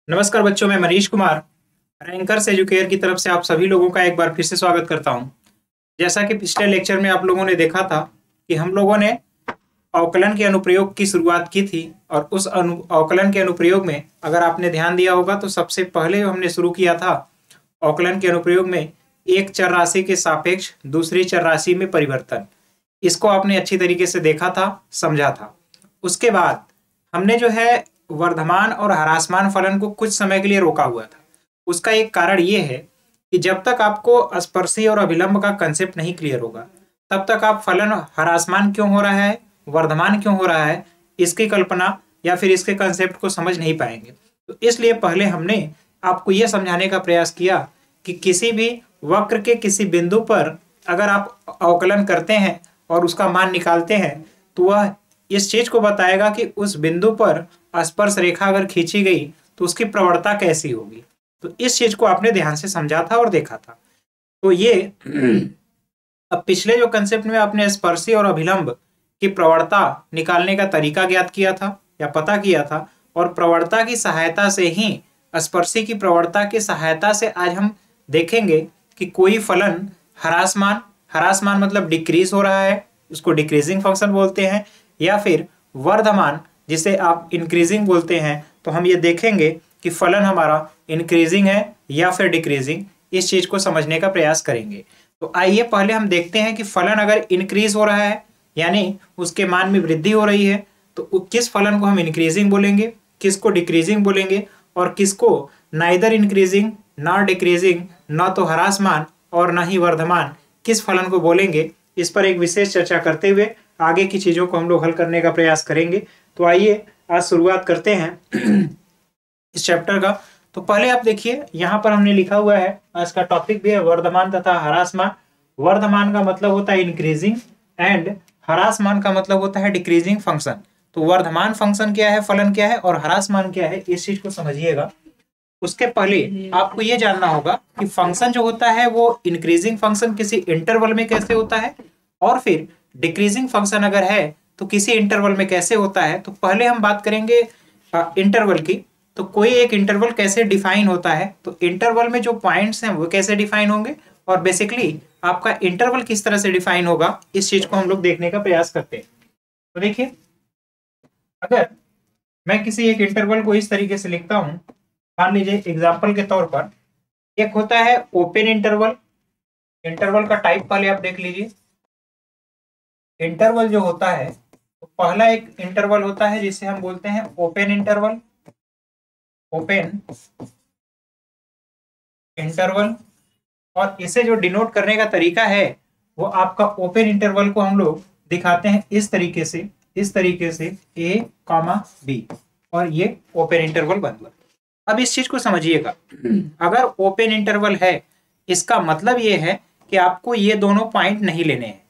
नमस्कार बच्चों, मैं मनीष कुमार रैंकर्स एजुकेयर की तरफ से आप सभी लोगों का एक बार फिर से स्वागत करता हूं। जैसा कि पिछले लेक्चर में आप लोगों ने देखा था कि हम लोगों ने अवकलन के अनुप्रयोग की शुरुआत की थी और उस अवकलन के अनुप्रयोग में अगर आपने ध्यान दिया होगा तो सबसे पहले हमने शुरू किया था अवकलन के अनुप्रयोग में एक चर राशि के सापेक्ष दूसरी चर राशि में परिवर्तन। इसको आपने अच्छी तरीके से देखा था, समझा था। उसके बाद हमने जो है वर्धमान और ह्रासमान फलन को कुछ समय के लिए रोका हुआ था। उसका एक कारण ये है कि जब तक आपको स्पर्शी और अभिलंब का कंसेप्ट नहीं क्लियर होगा तब तक आप फलन ह्रासमान क्यों हो रहा है, वर्धमान क्यों हो रहा है, इसकी कल्पना या फिर इसके कंसेप्ट को समझ नहीं पाएंगे। तो इसलिए पहले हमने आपको यह समझाने का प्रयास किया कि किसी भी वक्र के किसी बिंदु पर अगर आप अवकलन करते हैं और उसका मान निकालते हैं तो वह इस चीज को बताएगा कि उस बिंदु पर स्पर्श रेखा अगर खींची गई तो उसकी प्रवणता कैसी होगी। तो इस चीज को आपने ध्यान से समझा था और देखा था। तो ये अब पिछले जो कंसेप्ट में आपने स्पर्शी और अभिलंब की प्रवणता निकालने का तरीका ज्ञात किया था या पता किया था, और प्रवणता की सहायता से ही स्पर्शी की प्रवणता की सहायता से आज हम देखेंगे कि कोई फलन ह्रासमान, ह्रासमान मतलब डिक्रीज हो रहा है, उसको डिक्रीजिंग फंक्शन बोलते हैं, या फिर वर्धमान जिसे आप इंक्रीजिंग बोलते हैं। तो हम ये देखेंगे कि फलन हमारा इंक्रीजिंग है या फिर डिक्रीजिंग, इस चीज को समझने का प्रयास करेंगे। तो आइए पहले हम देखते हैं कि फलन अगर इंक्रीज हो रहा है यानी उसके मान में वृद्धि हो रही है तो किस फलन को हम इंक्रीजिंग बोलेंगे, किसको डिक्रीजिंग बोलेंगे, और किसको नाइदर इंक्रीजिंग नॉट डिक्रीजिंग, न तो ह्रासमान और न ही वर्धमान, किस फलन को बोलेंगे। इस पर एक विशेष चर्चा करते हुए आगे की चीजों को हम लोग हल करने का प्रयास करेंगे। तो आइए आज शुरुआत करते हैं इस चैप्टर का। तो पहले आप देखिए यहाँ पर हमने लिखा हुआ है, आज का टॉपिक भी है वर्धमान तथा ह्रासमान। वर्धमान का मतलब होता है इंक्रीजिंग एंड ह्रासमान का मतलब होता है डिक्रीजिंग फंक्शन। तो वर्धमान फंक्शन क्या है, फलन क्या है और ह्रासमान क्या है, इस चीज को समझिएगा। उसके पहले आपको यह जानना होगा कि फंक्शन जो होता है वो इंक्रीजिंग फंक्शन किसी इंटरवल में कैसे होता है, और फिर डिक्रीजिंग फंक्शन अगर है तो किसी इंटरवल में कैसे होता है। तो पहले हम बात करेंगे इंटरवल की। तो कोई एक इंटरवल कैसे डिफाइन होता है, तो इंटरवल में जो पॉइंट्स हैं वो कैसे डिफाइन होंगे, और बेसिकली आपका इंटरवल किस तरह से डिफाइन होगा, इस चीज को हम लोग देखने का प्रयास करते हैं। तो देखिए, अगर मैं किसी एक इंटरवल को इस तरीके से लिखता हूं, मान लीजिए एग्जाम्पल के तौर पर एक होता है ओपन इंटरवल। इंटरवल का टाइप पहले आप देख लीजिए। इंटरवल जो होता है तो पहला एक इंटरवल होता है जिसे हम बोलते हैं ओपन इंटरवल। ओपन इंटरवल, और इसे जो डिनोट करने का तरीका है वो आपका ओपन इंटरवल को हम लोग दिखाते हैं इस तरीके से, इस तरीके से a, b, और ये ओपन इंटरवल बन गया। अब इस चीज को समझिएगा, अगर ओपन इंटरवल है इसका मतलब ये है कि आपको ये दोनों पॉइंट नहीं लेने हैं।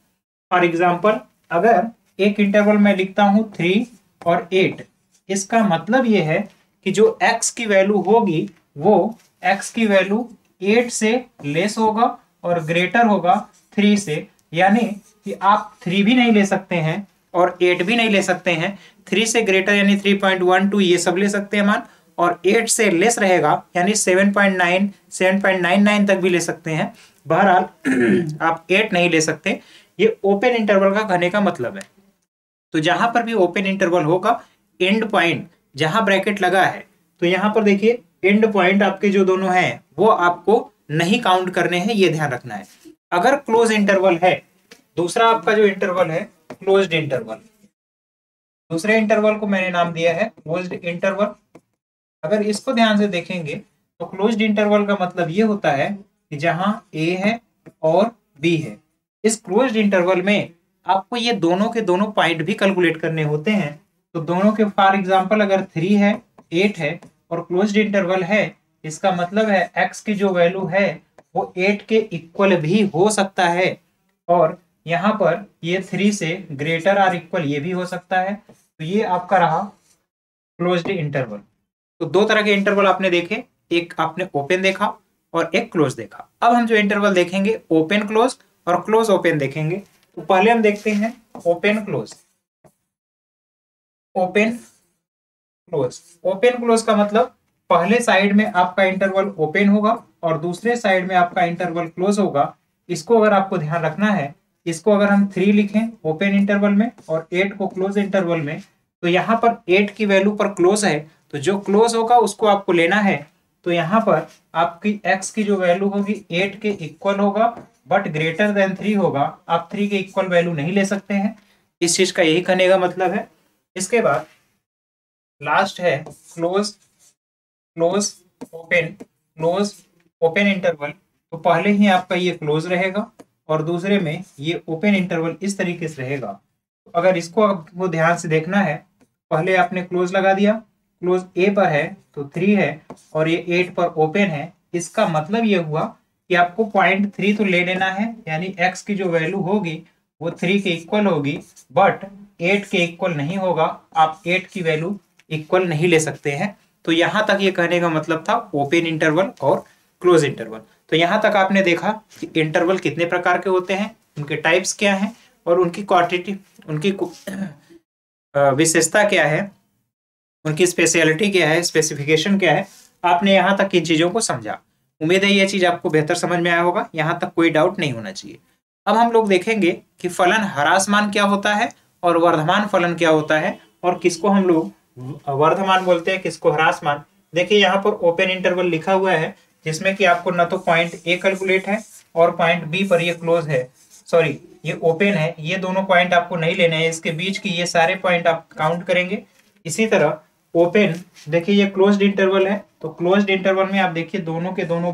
फॉर एग्जाम्पल, अगर एक इंटरवल में लिखता हूं 3 और 8, इसका मतलब ये है कि जो x की वैल्यू होगी वो x की वैल्यू 8 से लेस होगा और ग्रेटर होगा 3 से, यानी कि आप 3 भी नहीं ले सकते हैं और 8 भी नहीं ले सकते हैं। 3 से ग्रेटर यानी 3.12 ये सब ले सकते हैं मान, और 8 से लेस रहेगा यानी 7.9, 7.99 तक भी ले सकते हैं। बहरहाल आप 8 नहीं ले सकते। ये ओपन इंटरवल का कहने का मतलब है। तो जहां पर भी ओपन इंटरवल होगा, एंड पॉइंट जहां ब्रैकेट लगा है, तो यहां पर देखिए एंड पॉइंट आपके जो दोनों हैं वो आपको नहीं काउंट करने हैं, ये ध्यान रखना है। अगर क्लोज इंटरवल है, दूसरा आपका जो इंटरवल है क्लोज्ड इंटरवल, दूसरे इंटरवल को मैंने नाम दिया है क्लोज्ड इंटरवल। अगर इसको ध्यान से देखेंगे तो क्लोज्ड इंटरवल का मतलब ये होता है कि जहां a है और b है, इस क्लोज्ड इंटरवल में आपको ये दोनों के दोनों पॉइंट भी कैलकुलेट करने होते हैं। तो दोनों के फॉर एग्जांपल अगर 3 है, 8 है और क्लोज्ड इंटरवल है, इसका मतलब है x की जो वैल्यू है वो 8 के इक्वल भी हो सकता है, और यहाँ पर ये 3 से ग्रेटर और इक्वल ये भी हो सकता है। तो ये आपका रहा क्लोज्ड इंटरवल। तो दो तरह के इंटरवल आपने देखे, एक आपने ओपन देखा और एक क्लोज देखा। अब हम जो इंटरवल देखेंगे ओपन क्लोज और क्लोज ओपन देखेंगे। तो पहले हम देखते हैं open close. Open close, open close का मतलब पहले साइड में आपका इंटरवल ओपन होगा और दूसरे साइड में आपका इंटरवल क्लोज होगा। इसको अगर आपको ध्यान रखना है, इसको अगर हम 3 लिखें ओपन इंटरवल में और 8 को क्लोज इंटरवल में, तो यहाँ पर 8 की वैल्यू पर क्लोज है, तो जो क्लोज होगा उसको आपको लेना है। तो यहाँ पर आपकी x की जो वैल्यू होगी 8 के इक्वल होगा, बट ग्रेटर देन 3 होगा। आप 3 के इक्वल वैल्यू नहीं ले सकते हैं, इस चीज का यही कहने का मतलब है। इसके बाद लास्ट है close close open, close open interval. तो पहले ही आपका ये क्लोज रहेगा और दूसरे में ये ओपन इंटरवल इस तरीके से रहेगा। तो अगर इसको आपको ध्यान से देखना है, पहले आपने क्लोज लगा दिया, क्लोज ए पर है तो 3 है और ये 8 पर ओपन है। इसका मतलब ये हुआ कि आपको पॉइंट 3 तो ले लेना है, यानी x की जो वैल्यू होगी वो 3 के इक्वल होगी, बट 8 के इक्वल नहीं होगा। आप 8 की वैल्यू इक्वल नहीं ले सकते हैं। तो यहां तक ये कहने का मतलब था ओपन इंटरवल और क्लोज इंटरवल। तो यहां तक आपने देखा कि इंटरवल कितने प्रकार के होते हैं, उनके टाइप्स क्या हैं और उनकी क्वांटिटी, उनकी विशेषता क्या है, उनकी स्पेशलिटी क्या है, स्पेसिफिकेशन क्या है। आपने यहाँ तक इन चीजों को समझा। उम्मीद है ये चीज आपको बेहतर समझ में आया होगा, यहाँ तक कोई डाउट नहीं होना चाहिए। अब हम लोग देखेंगे कि फलन ह्रासमान क्या होता है और वर्धमान फलन क्या होता है, और किसको हम लोग वर्धमान बोलते हैं, किसको ह्रासमान। देखिए यहाँ पर ओपन इंटरवल लिखा हुआ है, जिसमें कि आपको न तो पॉइंट ए कैलकुलेट है और पॉइंट बी पर ये क्लोज है, सॉरी ये ओपन है। ये दोनों पॉइंट आपको नहीं लेने हैं, इसके बीच की ये सारे पॉइंट आप काउंट करेंगे। इसी तरह ओपन, देखिए ये क्लोज्ड इंटरवल है, तो क्लोज्ड इंटरवल में आप देखिए दोनों के दोनों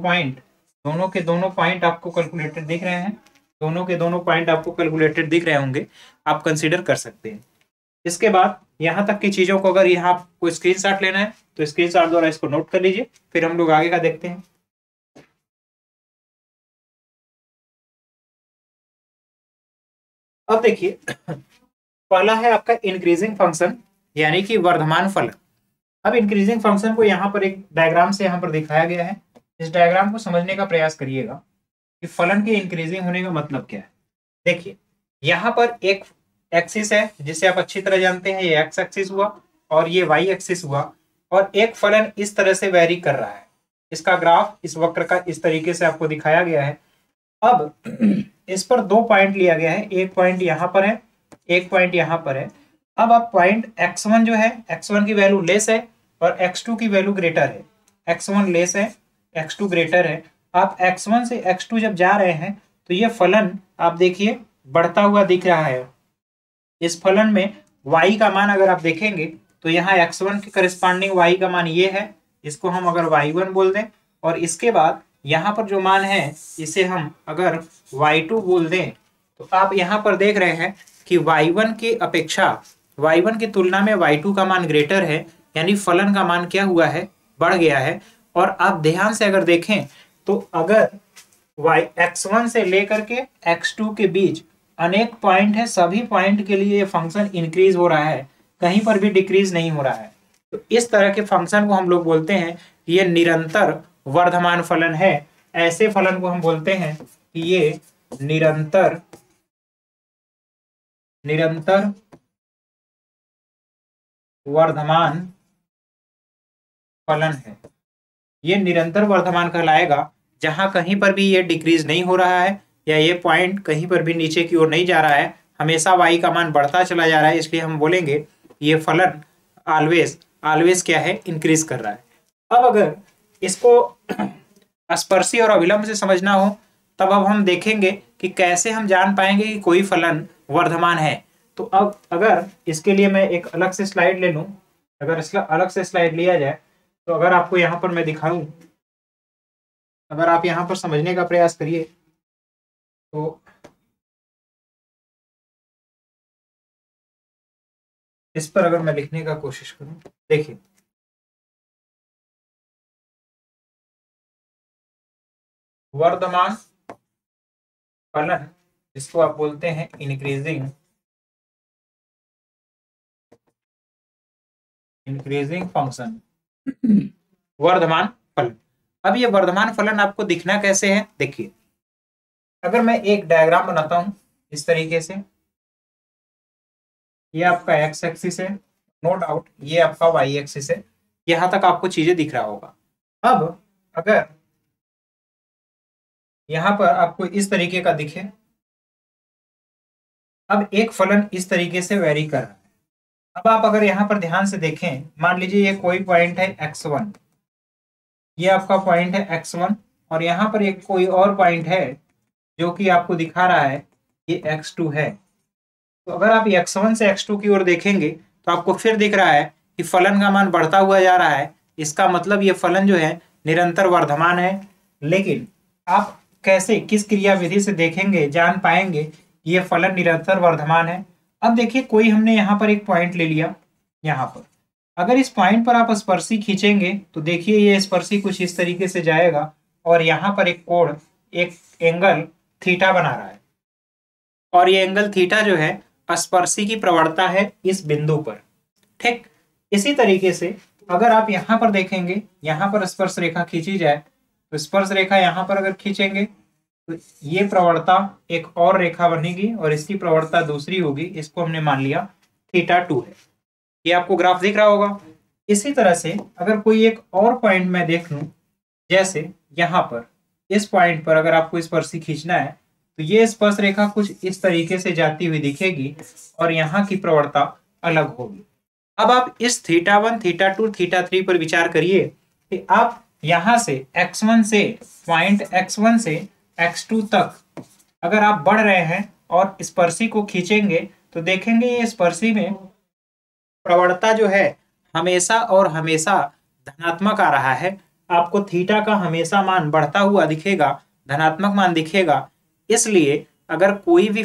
पॉइंट आपको कैलकुलेटेड दिख रहे हैं, दोनों के दोनों पॉइंट आपको कैलकुलेटेड दिख रहे होंगे, आप कंसीडर कर सकते हैं। इसके बाद यहाँ तक की चीजों को अगर यहाँ आपको स्क्रीनशॉट लेना है तो स्क्रीनशॉट द्वारा इसको नोट कर लीजिए, फिर हम लोग आगे का देखते हैं। अब देखिए पहला है आपका इंक्रीजिंग फंक्शन, यानी कि वर्धमान फलन। अब इंक्रीजिंग फंक्शन को यहाँ पर एक डायग्राम से यहाँ पर दिखाया गया है। इस डायग्राम को समझने का प्रयास करिएगा कि फलन के इंक्रीजिंग होने का मतलब क्या है। देखिए यहाँ पर एक एक्सिस है जिसे आप अच्छी तरह जानते हैं, ये एक्स एक्सिस हुआ और ये वाई एक्सिस हुआ, और एक फलन इस तरह से वेरी कर रहा है। इसका ग्राफ इस वक्र का इस तरीके से आपको दिखाया गया है। अब इस पर 2 पॉइंट लिया गया है, एक पॉइंट यहाँ पर है, एक पॉइंट यहाँ पर है। अब आप पॉइंट x1 जो है, x1 की वैल्यू लेस है और x2 की वैल्यू ग्रेटर है। x1 लेस है, x2 ग्रेटर है। आप x1 से x2 जब जा रहे हैं तो ये फलन आप देखिए बढ़ता हुआ दिख रहा है। इस फलन में y का मान अगर आप देखेंगे तो यहाँ x1 के करस्पॉन्डिंग y का मान ये है, इसको हम अगर y1 बोल दें, और इसके बाद यहाँ पर जो मान है इसे हम अगर y2 बोल दें, तो आप यहाँ पर देख रहे हैं कि y1 की अपेक्षा, y1 की तुलना में y2 का मान ग्रेटर है, यानी फलन का मान क्या हुआ है, बढ़ गया है। और आप ध्यान से अगर देखें तो अगर x1 से लेकर के x2 के बीच अनेक पॉइंट है, सभी पॉइंट के लिए ये फंक्शन इंक्रीज हो रहा है, कहीं पर भी डिक्रीज नहीं हो रहा है। तो इस तरह के फंक्शन को हम लोग बोलते हैं कि ये निरंतर वर्धमान फलन है। ऐसे फलन को हम बोलते हैं कि ये निरंतर वर्धमान फलन है। ये निरंतर वर्धमान कहलाएगा जहां कहीं पर भी ये डिक्रीज नहीं हो रहा है, या ये पॉइंट कहीं पर भी नीचे की ओर नहीं जा रहा है, हमेशा y का मान बढ़ता चला जा रहा है। इसलिए हम बोलेंगे ये फलन ऑलवेज क्या है, इंक्रीज कर रहा है। अब अगर इसको स्पर्शी और अभिलंब से समझना हो, तब अब हम देखेंगे कि कैसे हम जान पाएंगे कि कोई फलन वर्धमान है। तो अब अगर इसके लिए मैं एक अलग से स्लाइड ले लूं, अगर इसका अलग से स्लाइड लिया जाए, तो अगर आपको यहाँ पर मैं दिखाऊं, अगर आप यहाँ पर समझने का प्रयास करिए तो इस पर अगर मैं लिखने का कोशिश करूं, देखिए वर्धमान फलन जिसको आप बोलते हैं इंक्रीजिंग फंक्शन, वर्धमान फलन। अब ये वर्धमान फलन आपको दिखना कैसे है, देखिए अगर मैं एक डायग्राम बनाता हूं इस तरीके से, ये आपका x एक्सिस है, नो डाउट ये आपका y एक्सिस है। यहां तक आपको चीजें दिख रहा होगा। अब अगर यहां पर आपको इस तरीके का दिखे, अब एक फलन इस तरीके से वेरी कर रहा है। अब आप अगर यहां पर ध्यान से देखें, मान लीजिए ये कोई पॉइंट है x1, ये आपका पॉइंट है x1, और यहां पर एक कोई और पॉइंट है जो कि आपको दिखा रहा है ये x2 है। तो अगर आप x1 से x2 की ओर देखेंगे तो आपको फिर दिख रहा है कि फलन का मान बढ़ता हुआ जा रहा है। इसका मतलब ये फलन जो है निरंतर वर्धमान है। लेकिन आप कैसे, किस क्रियाविधि से देखेंगे, जान पाएंगे कि ये फलन निरंतर वर्धमान है? अब देखिए, कोई हमने यहाँ पर एक पॉइंट ले लिया, यहाँ पर अगर इस पॉइंट पर आप स्पर्शी खींचेंगे तो देखिए ये स्पर्शी कुछ इस तरीके से जाएगा और यहाँ पर एक कोण, एक एंगल थीटा बना रहा है, और ये एंगल थीटा जो है स्पर्शी की प्रवणता है इस बिंदु पर। ठीक इसी तरीके से अगर आप यहां पर देखेंगे, यहां पर स्पर्श रेखा खींची जाए तो स्पर्श रेखा यहां पर अगर खींचेंगे तो ये प्रवणता एक और रेखा बनेगी और इसकी प्रवणता दूसरी होगी। इसको हमने मान लिया θ2 है। ये आपको ग्राफ दिख रहा होगा। इसी तरह से अगर कोई एक और पॉइंट मैं देख लूं, जैसे यहां पर इस पॉइंट पर अगर आपको स्पर्शी खींचना है तो ये स्पर्श रेखा कुछ इस तरीके से जाती हुई दिखेगी और यहाँ की प्रवणता अलग होगी। अब आप इस θ1, θ2, θ3 पर विचार करिए कि आप यहां से x1 से पॉइंट x1 से x2 तक अगर आप बढ़ रहे हैं और स्पर्शी को खींचेंगे तो देखेंगे ये स्पर्शी में प्रवणता जो है हमेशा और हमेशा धनात्मक आ रहा है। आपको थीटा का हमेशा मान बढ़ता हुआ दिखेगा, धनात्मक मान दिखेगा। इसलिए अगर कोई भी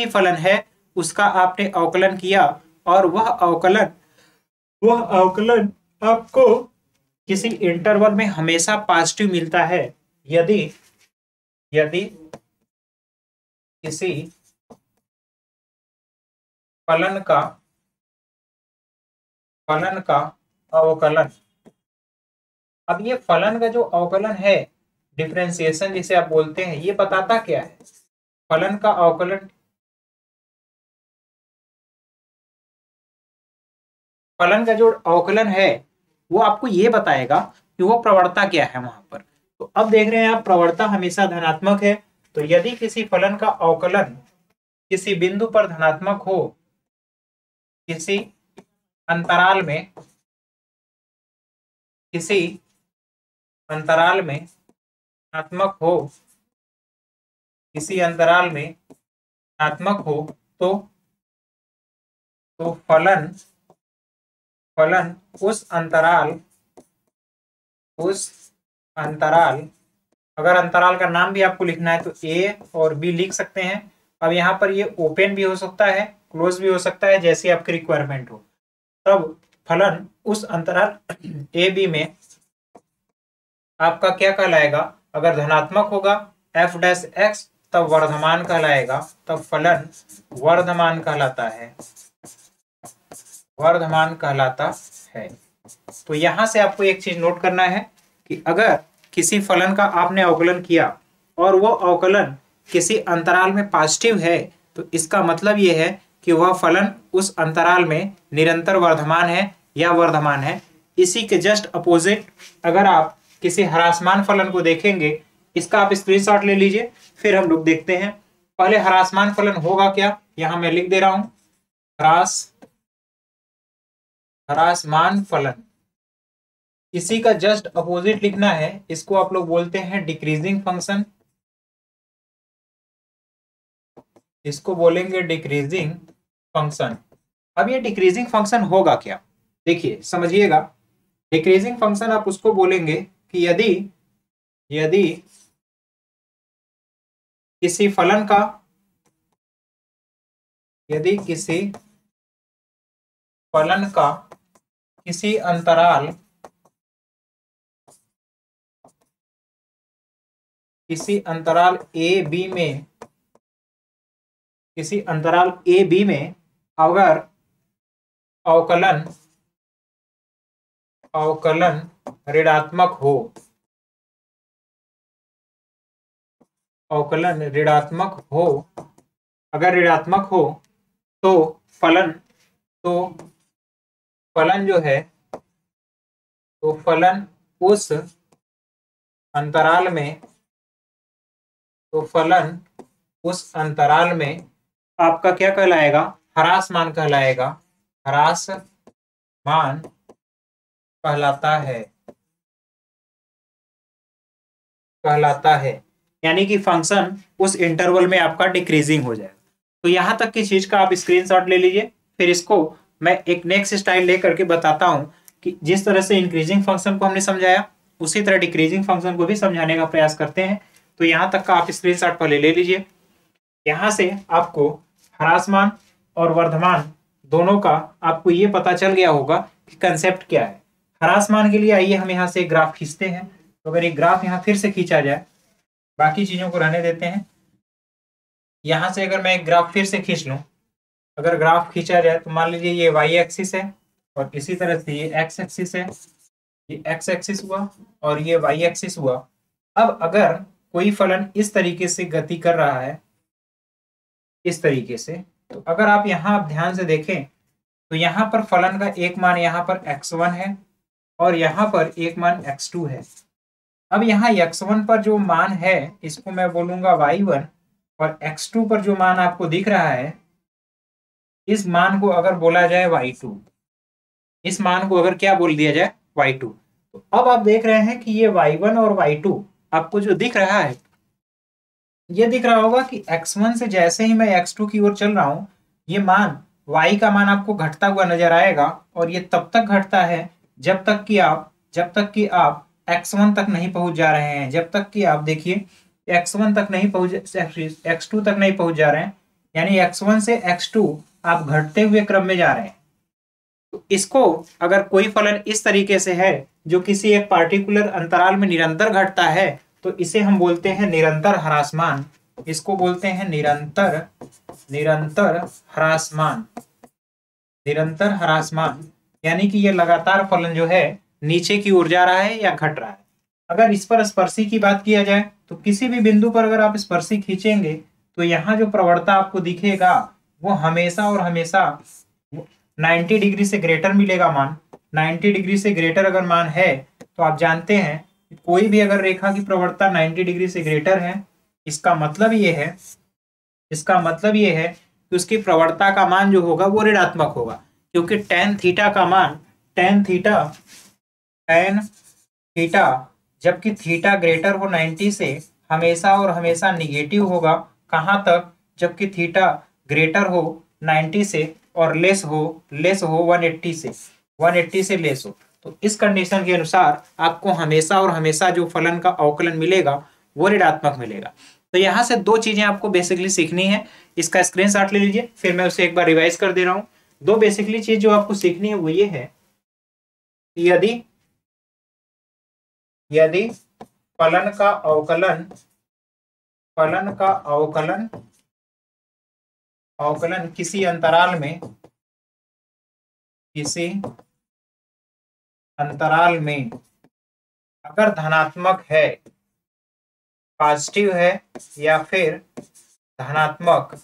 फलन है उसका आपने अवकलन किया और वह अवकलन आपको किसी इंटरवल में हमेशा पॉजिटिव मिलता है यदि किसी फलन का अवकलन, अब ये फलन का जो अवकलन है, डिफरेंशिएशन जिसे आप बोलते हैं, ये बताता क्या है? फलन का अवकलन, फलन का जो अवकलन है वो आपको ये बताएगा कि वो प्रवणता क्या है वहां पर। तो अब देख रहे हैं आप, प्रवणता हमेशा धनात्मक है। तो यदि किसी फलन का अवकलन किसी बिंदु पर धनात्मक हो, किसी अंतराल में धनात्मक हो, किसी अंतराल में धनात्मक हो तो फलन उस अंतराल, अगर अंतराल का नाम भी आपको लिखना है तो ए और बी लिख सकते हैं। अब यहाँ पर ये ओपन भी हो सकता है, क्लोज भी हो सकता है, जैसी आपकी रिक्वायरमेंट हो। तब फलन उस अंतराल ए बी में आपका क्या कहलाएगा? अगर धनात्मक होगा f डैश x तब वर्धमान कहलाएगा, तब फलन वर्धमान कहलाता है। तो यहां से आपको एक चीज नोट करना है कि अगर किसी फलन का आपने अवकलन किया और वो अवकलन किसी अंतराल में पॉजिटिव है तो इसका मतलब ये है कि वह फलन उस अंतराल में निरंतर वर्धमान है या वर्धमान है। इसी के जस्ट अपोजिट अगर आप किसी ह्रासमान फलन को देखेंगे, इसका आप स्क्रीनशॉट ले लीजिए, फिर हम लोग देखते हैं। पहले ह्रासमान फलन होगा क्या, यहां मैं लिख दे रहा हूं, ह्रासमान फलन, इसी का जस्ट अपोजिट लिखना है। इसको आप लोग बोलते हैं डिक्रीजिंग फंक्शन, इसको बोलेंगे डिक्रीजिंग फंक्शन। अब ये डिक्रीजिंग फंक्शन होगा क्या, देखिए समझिएगा। डिक्रीजिंग फंक्शन आप उसको बोलेंगे कि यदि किसी फलन का, किसी अंतराल ए बी में अगर अवकलन ऋणात्मक हो, अगर ऋणात्मक हो तो फलन जो है तो फलन उस अंतराल में तो फलन उस अंतराल में आपका क्या कहलाएगा? ह्रास मान कहलाएगा। ह्रास मान कहलाता है यानी कि फंक्शन उस इंटरवल में आपका डिक्रीजिंग हो जाएगा। तो यहां तक की चीज का आप स्क्रीनशॉट ले लीजिए। फिर इसको मैं एक नेक्स्ट स्टाइल लेकर के बताता हूं कि जिस तरह से इंक्रीजिंग फंक्शन को हमने समझाया उसी तरह डिक्रीजिंग फंक्शन को भी समझाने का प्रयास करते हैं। तो यहां तक का आप स्क्रीनशॉट पहले ले लीजिए। यहां से आपको ह्रासमान और वर्धमान दोनों का आपको ये पता चल गया होगा कि कंसेप्ट क्या है। ह्रासमान के लिए आइए हम यहाँ से ग्राफ खींचते हैं। तो अगर एक ग्राफ यहाँ फिर से खींचा जाए, बाकी चीजों को रहने देते हैं। यहां से अगर मैं एक ग्राफ फिर से खींच लूं, अगर ग्राफ खींचा जाए तो मान लीजिए ये वाई एक्सिस है और इसी तरह से ये एक्स एक्सिस है, ये एक्स एक्सिस हुआ और ये वाई एक्सिस हुआ। अब अगर कोई फलन इस तरीके से गति कर रहा है, इस तरीके से, तो अगर आप यहाँ ध्यान से देखें तो यहाँ पर फलन का एक मान यहाँ पर x1 है और यहाँ पर एक मान x2 है। अब यहाँ x1 पर जो मान है इसको मैं बोलूंगा y1 और x2 पर जो मान आपको दिख रहा है इस मान को अगर बोला जाए y2, इस मान को अगर क्या बोल दिया जाए y2। तो अब आप देख रहे हैं कि ये y1 और y2 आपको जो दिख रहा है ये दिख रहा होगा कि x1 से जैसे ही मैं x2 की ओर चल रहा हूं ये मान y का मान आपको घटता हुआ नजर आएगा और ये तब तक घटता है जब तक कि आप x1 तक नहीं पहुंच जा रहे हैं। जब तक कि आप देखिए x1 तक नहीं पहुंच, x2 तक नहीं पहुंच जा रहे हैं, यानी x1 से x2 आप घटते हुए क्रम में जा रहे हैं। तो इसको अगर कोई फलन इस तरीके से है जो किसी एक पार्टिकुलर अंतराल में निरंतर घटता है तो इसे हम बोलते हैं निरंतर ह्रासमान। इसको बोलते हैं निरंतर ह्रासमान। निरंतर ह्रासमान यानी कि ये लगातार फलन जो है नीचे की ओर जा रहा है या घट रहा है। अगर इस पर स्पर्शी की बात किया जाए तो किसी भी बिंदु पर अगर आप स्पर्शी खींचेंगे तो यहाँ जो प्रवणता आपको दिखेगा वो हमेशा और हमेशा 90 डिग्री से ग्रेटर मिलेगा मान। 90 डिग्री से ग्रेटर अगर मान है तो आप जानते हैं कि कोई भी अगर रेखा की प्रवणता 90 डिग्री से ग्रेटर है इसका मतलब ये है कि उसकी प्रवणता का मान जो होगा वो ऋणात्मक होगा, क्योंकि tan थीटा का मान tan थीटा जबकि थीटा ग्रेटर हो 90 से हमेशा और हमेशा निगेटिव होगा। कहाँ तक? जबकि थीटा ग्रेटर हो 90 से और लेस हो 180 से लेस हो। तो इस कंडीशन के अनुसार आपको हमेशा और हमेशा जो फलन का अवकलन मिलेगा वो ऋणात्मक मिलेगा। तो यहाँ से दो चीजें आपको बेसिकली सीखनी है। इसका स्क्रीनशॉट ले लीजिए, फिर मैं उसे एक बार रिवाइज कर दे रहा हूँ। दो बेसिकली चीज जो आपको सीखनी है वो ये है, यदि फलन का अवकलन किसी अंतराल में अगर धनात्मक है, पॉजिटिव है या फिर धनात्मक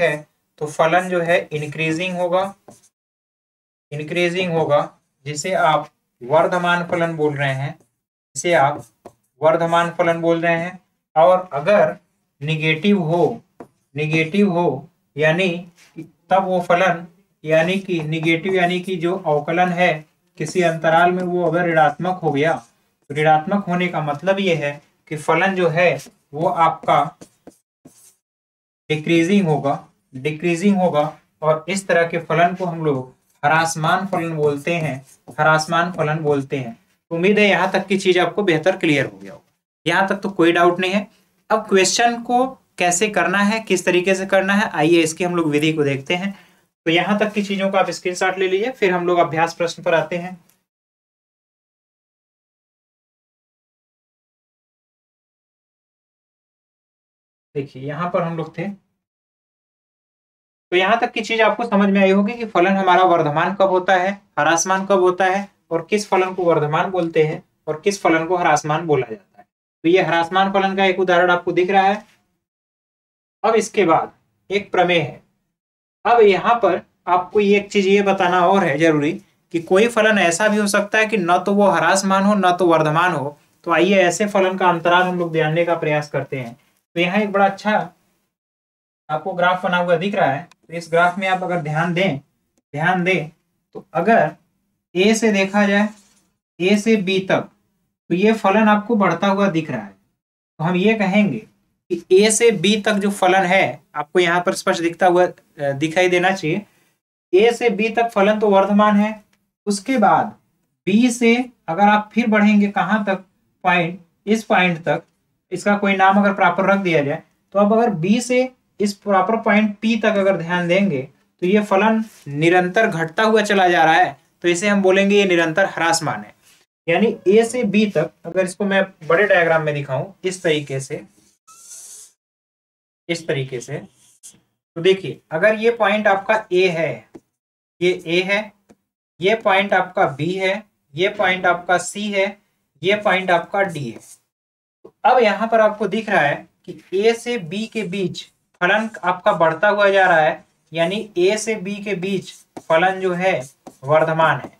है तो फलन जो है इंक्रीजिंग होगा, जिसे आप वर्धमान फलन बोल रहे हैं। और अगर निगेटिव हो यानी तब वो फलन यानी कि जो अवकलन है किसी अंतराल में वो अगर ऋणात्मक हो गया तो ऋणात्मक होने का मतलब ये है कि फलन जो है वो आपका डिक्रीजिंग होगा और इस तरह के फलन को हम लोग ह्रासमान फलन बोलते हैं। उम्मीद है यहाँ तक की चीज आपको बेहतर क्लियर हो गया होगा। यहाँ तक तो कोई डाउट नहीं है। अब क्वेश्चन को कैसे करना है, किस तरीके से करना है, आइए इसकी हम लोग विधि को देखते हैं। तो यहाँ तक की चीजों का आप स्क्रीनशॉट ले लीजिए, फिर हम लोग अभ्यास प्रश्न पर आते हैं। देखिए यहाँ पर हम लोग थे, तो यहाँ तक की चीज आपको समझ में आई होगी कि फलन हमारा वर्धमान कब होता है, ह्रासमान कब होता है, और किस फलन को वर्धमान बोलते हैं और किस फलन को ह्रासमान बोला जाता है। तो ये ह्रासमान फलन का एक उदाहरण आपको दिख रहा है। अब इसके बाद एक प्रमेय है। अब यहाँ पर आपको एक चीज ये बताना और है जरूरी कि कोई फलन ऐसा भी हो सकता है कि न तो वो ह्रासमान हो न तो वर्धमान हो। तो आइए ऐसे फलन का अंतराल हम लोग जानने का प्रयास करते हैं। तो यहाँ एक बड़ा अच्छा आपको ग्राफ बना हुआ दिख रहा है। तो इस ग्राफ में आप अगर ध्यान दें तो अगर ए से देखा जाए, ए से बी तक, तो ये फलन आपको बढ़ता हुआ दिख रहा है। तो हम ये कहेंगे कि ए से बी तक जो फलन है आपको यहाँ पर स्पष्ट दिखता हुआ दिखाई देना चाहिए। ए से बी तक फलन तो वर्धमान है। उसके बाद बी से अगर आप फिर बढ़ेंगे कहाँ तक, पॉइंट, इस पॉइंट तक, इसका कोई नाम अगर प्रॉपर रख दिया जाए, तो अब अगर बी से इस प्रॉपर पॉइंट पी तक अगर ध्यान देंगे तो ये फलन निरंतर घटता हुआ चला जा रहा है। तो इसे हम बोलेंगे ये निरंतर ह्रासमान है। यानी ए से बी तक, अगर इसको मैं बड़े डायग्राम में दिखाऊं इस तरीके से, तो देखिए अगर ये पॉइंट आपका ए है, ये ए है, ये पॉइंट आपका बी है, ये पॉइंट आपका सी है, ये पॉइंट आपका डी है। तो अब यहां पर आपको दिख रहा है कि ए से बी के बीच फलन आपका बढ़ता हुआ जा रहा है, यानी ए से बी के बीच फलन जो है वर्धमान है।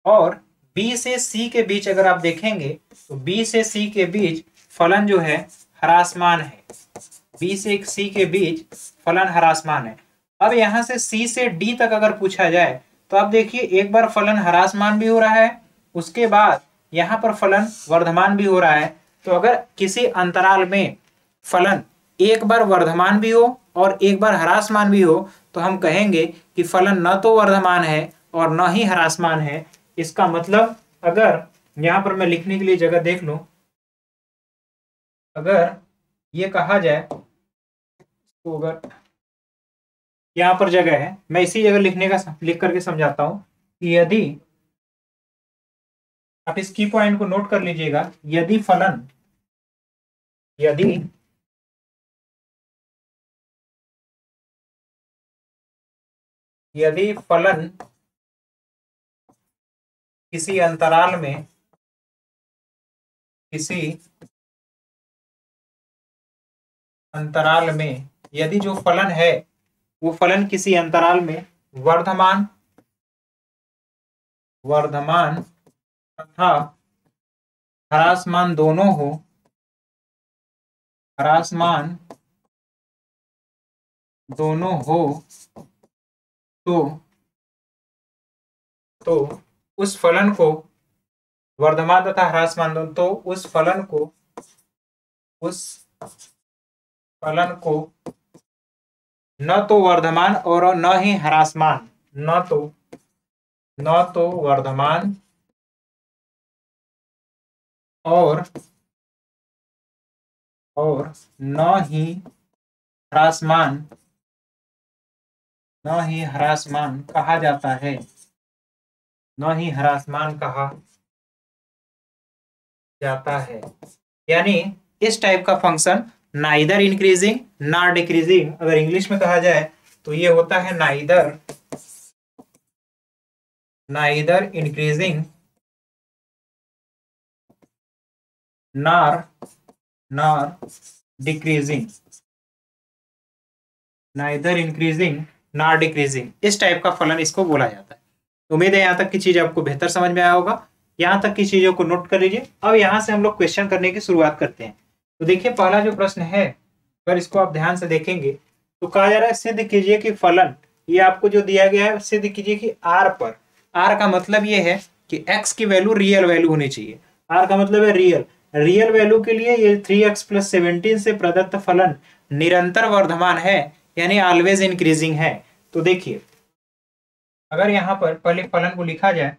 और बी से सी के बीच अगर आप देखेंगे तो बी से सी के बीच फलन जो है ह्रासमान है। बी से सी के बीच फलन ह्रासमान है। अब यहां से सी से डी तक अगर पूछा जाए तो आप देखिए एक बार फलन ह्रासमान भी हो रहा है, उसके बाद यहाँ पर फलन वर्धमान भी हो रहा है। तो अगर किसी अंतराल में फलन एक बार वर्धमान भी हो और एक बार ह्रासमान भी हो तो हम कहेंगे कि फलन न तो वर्धमान है और न ही ह्रासमान है। इसका मतलब अगर यहाँ पर मैं लिखने के लिए जगह देख लूं, अगर ये कहा जाए तो अगर यहाँ पर जगह है, मैं इसी जगह लिख करके समझाता हूं कि यदि आप इस की पॉइंट को नोट कर लीजिएगा, यदि फलन किसी अंतराल में यदि जो फलन है वो फलन किसी अंतराल में वर्धमान तथा ह्रासमान दोनों हो, तो उस फलन को वर्धमान तथा ह्रासमान दोनों, तो उस फलन को न तो वर्धमान और न ही ह्रासमान, न तो वर्धमान और न ही ह्रासमान कहा जाता है, न ही ह्रासमान कहा जाता है। यानी इस टाइप का function neither increasing nor decreasing, अगर इंग्लिश में कहा जाए तो ये होता है neither increasing nor decreasing, neither increasing nor decreasing, इस टाइप का फलन इसको बोला जाता है। उम्मीद है यहाँ तक की चीज आपको बेहतर समझ में आया होगा। यहाँ तक की चीजों को नोट कर लीजिए। अब यहाँ से हम लोग क्वेश्चन करने की शुरुआत करते हैं। तो देखिए पहला जो प्रश्न है, अगर इसको आप ध्यान से देखेंगे तो कहा जा रहा है सिद्ध कीजिए कि फलन, ये आपको जो दिया गया है सिद्ध कीजिए कि आर पर, आर का मतलब ये है कि एक्स की वैल्यू रियल वैल्यू होनी चाहिए। आर का मतलब है रियल वैल्यू के लिए ये 3x + 17 से प्रदत्त फलन निरंतर वर्धमान है, यानी ऑलवेज इंक्रीजिंग है। तो देखिए अगर यहाँ पर पहले फलन को लिखा जाए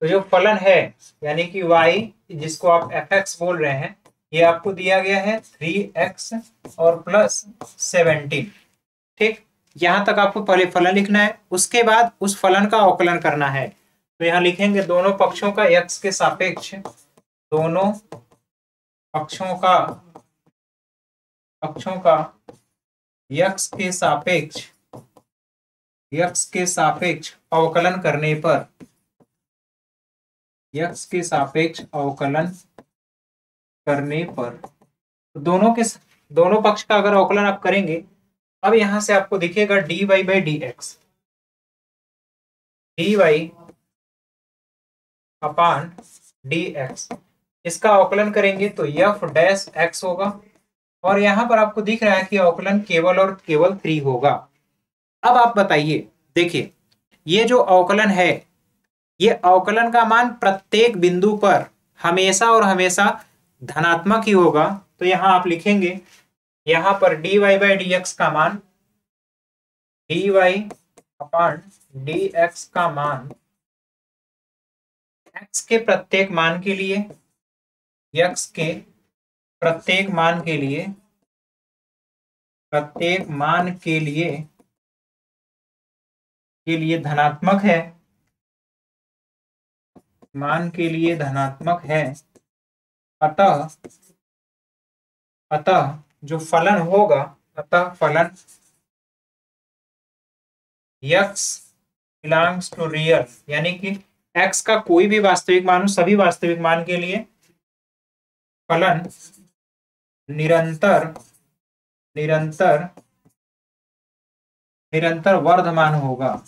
तो जो फलन है यानी कि y, जिसको आप fx बोल रहे हैं, ये आपको दिया गया है 3x और +17। ठीक, यहां तक आपको पहले फलन लिखना है, उसके बाद उस फलन का अवकलन करना है। तो यहां लिखेंगे दोनों पक्षों का x के सापेक्ष, दोनों पक्षों का x के सापेक्ष अवकलन करने पर, x के सापेक्ष अवकलन करने पर दोनों पक्ष का अगर अवकलन आप करेंगे, अब यहां से आपको दिखेगा dy/dx। डी वाई अपान डी एक्स, इसका अवकलन करेंगे तो एफ डैश एक्स होगा, और यहां पर आपको दिख रहा है कि अवकलन केवल और केवल 3 होगा। अब आप बताइए, देखिए ये जो अवकलन है, ये अवकलन का मान प्रत्येक बिंदु पर हमेशा और हमेशा धनात्मक ही होगा। तो यहां आप लिखेंगे, यहां पर dy बाई डी एक्स का मान, dy अपान डी एक्स का मान x के प्रत्येक मान के लिए, x के प्रत्येक मान के लिए, प्रत्येक मान के लिए धनात्मक है, मान के लिए धनात्मक है। अतः जो फलन होगा, अतः फलन x बिलोंग्स टू रियल, यानी कि x का कोई भी वास्तविक मान हो, सभी वास्तविक मान के लिए फलन निरंतर निरंतर निरंतर वर्धमान होगा,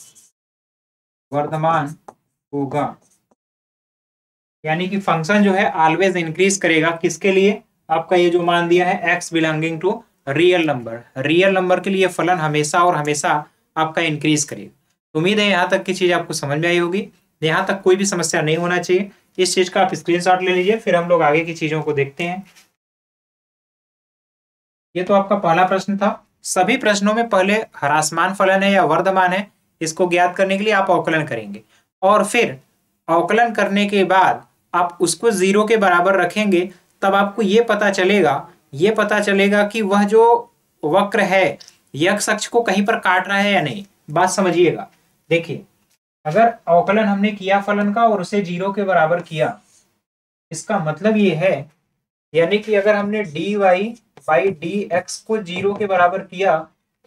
यानी कि फंक्शन जो है ऑलवेज इंक्रीज करेगा। किसके लिए? आपका ये जो मान दिया है x belonging to real number, real number के लिए फलन हमेशा और हमेशा आपका इंक्रीज करेगा। उम्मीद है यहाँ तक की चीज आपको समझ में आई होगी। यहाँ तक कोई भी समस्या नहीं होना चाहिए। इस चीज का आप स्क्रीनशॉट ले लीजिए, फिर हम लोग आगे की चीजों को देखते हैं। ये तो आपका पहला प्रश्न था। सभी प्रश्नों में पहले ह्रासमान फलन है या वर्धमान है, इसको ज्ञात करने के लिए आप अवकलन करेंगे, और फिर अवकलन करने के बाद आप उसको 0 के बराबर रखेंगे। तब आपको ये पता चलेगा कि वह जो वक्र है x अक्ष को कहीं पर काट रहा है या नहीं। बात समझिएगा। देखिए, अगर अवकलन हमने किया फलन का और उसे 0 के बराबर किया, इसका मतलब ये है, यानी कि अगर हमने dy बाई डी एक्स को 0 के बराबर किया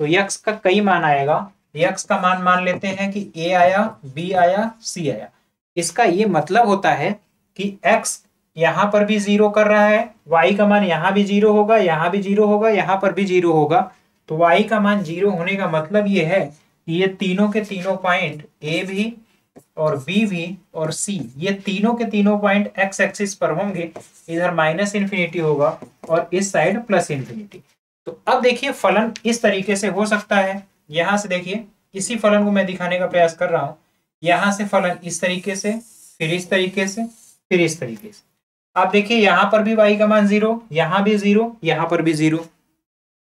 तो x का कई मान आएगा। x का मान लेते हैं कि a आया, b आया, c आया। इसका ये मतलब होता है कि x यहां पर भी 0 कर रहा है, y का मान यहां भी 0 होगा, यहां भी 0 होगा, यहां पर भी 0 होगा। तो y का मान 0 होने का मतलब ये है कि ये तीनों के तीनों पॉइंट a भी और b भी और c, ये तीनों के तीनों पॉइंट x एक्सिस पर होंगे। इधर माइनस इन्फिनिटी होगा और इस साइड प्लस इन्फिनिटी। तो अब देखिए फलन इस तरीके से हो सकता है। यहां से देखिए, इसी फलन को मैं दिखाने का प्रयास कर रहा हूं। यहां से फलन इस तरीके से, फिर इस तरीके से, फिर इस तरीके से। आप देखिए यहां पर भी y का मान 0, यहां भी 0, यहां पर भी 0।